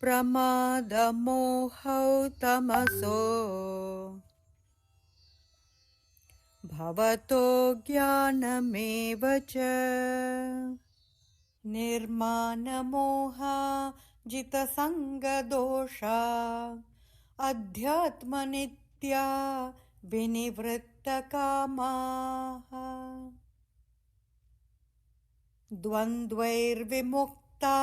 प्रमादमोहौ तमसो भवतो ज्ञानमेव च निर्मानमोहा जितसङ्गदोषा अध्यात्मनित्या विनिवृत्तकामाः द्वन्द्वैर्विमुक्ता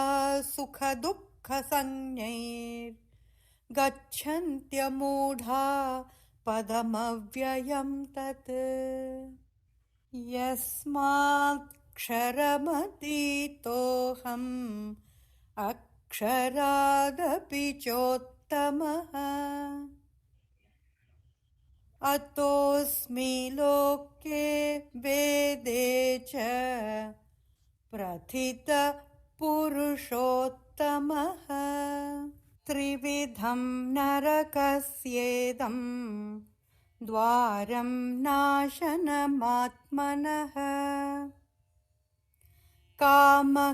सुखदुःखसंज्ञैर्गच्छन्त्यमूढा पदमव्ययं तत् यस्माक्षरमतीतोऽहम् अक्षरादपि चोत्तमः अतोऽस्मि लोके वेदे च प्रथितः पुरुषोत्तमः त्रिविधं नरकस्येदं द्वारं नाशनमात्मनः कामः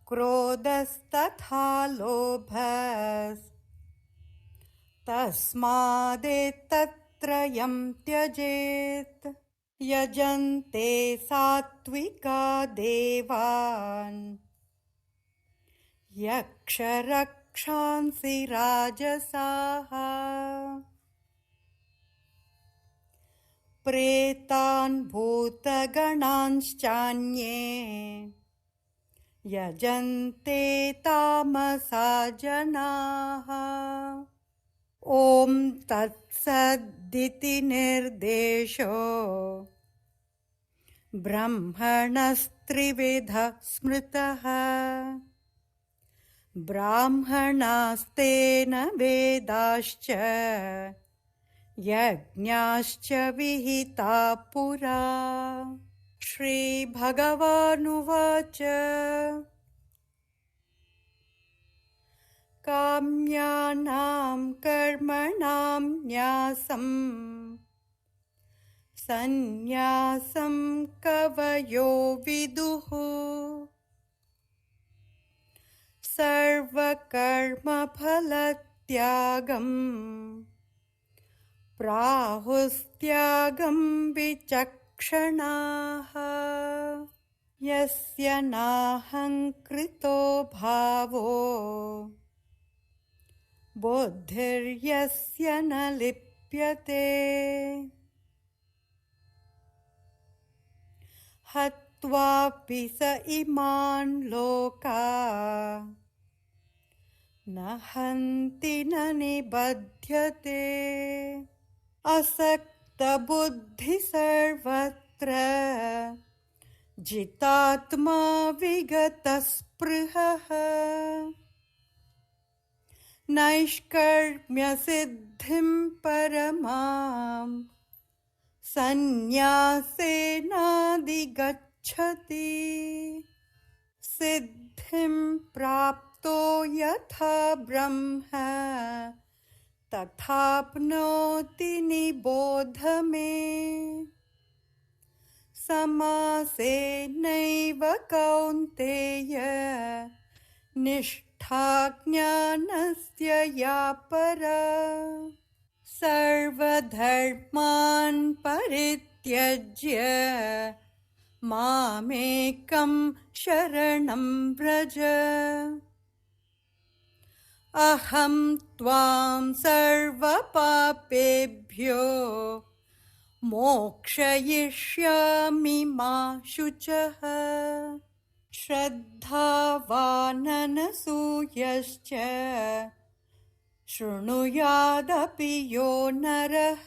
क्रोधस्तथा लोभस्तस्मादेतत्त्रयं त्यजेत् यजन्ते सात्विका देवान् यक्षरक्षांसि राजसाः प्रेतान् भूतगणांश्चान्ये यजन्ते तामसा जनाः ॐ तत्सदिति निर्देशो ब्रह्मणस्त्रिविधः स्मृतः ब्राह्मणास्तेन वेदाश्च यज्ञाश्च विहिता पुरा श्रीभगवानुवाच काम्यानां कर्मणां न्यासं सन्न्यासं कवयो विदुः सर्वकर्मफलत्यागं प्राहुस्त्यागं विचक्षणाः यस्य नाहङ्कृतो भावो बुद्धिर्यस्य न लिप्यते हत्वापि स इमान् लोकान् न हन्ति न निबध्यते असक्तबुद्धि सर्वत्र जितात्मा विगतस्पृहः नैष्कर्म्यसिद्धिं परमां सन्न्यासेनाधिगच्छति सिद्धिं प्राप्तो यथा ब्रह्म तथाप्नोति निबोध मे समासेनैव कौन्तेय निष्ठा ज्ञानस्य या परा सर्वधर्मान् परित्यज्य मामेकं शरणं व्रज अहं त्वां सर्वपापेभ्यो मोक्षयिष्यामि मा शुचः। श्रद्धावाननसूयश्च शृणुयादपि यो नरः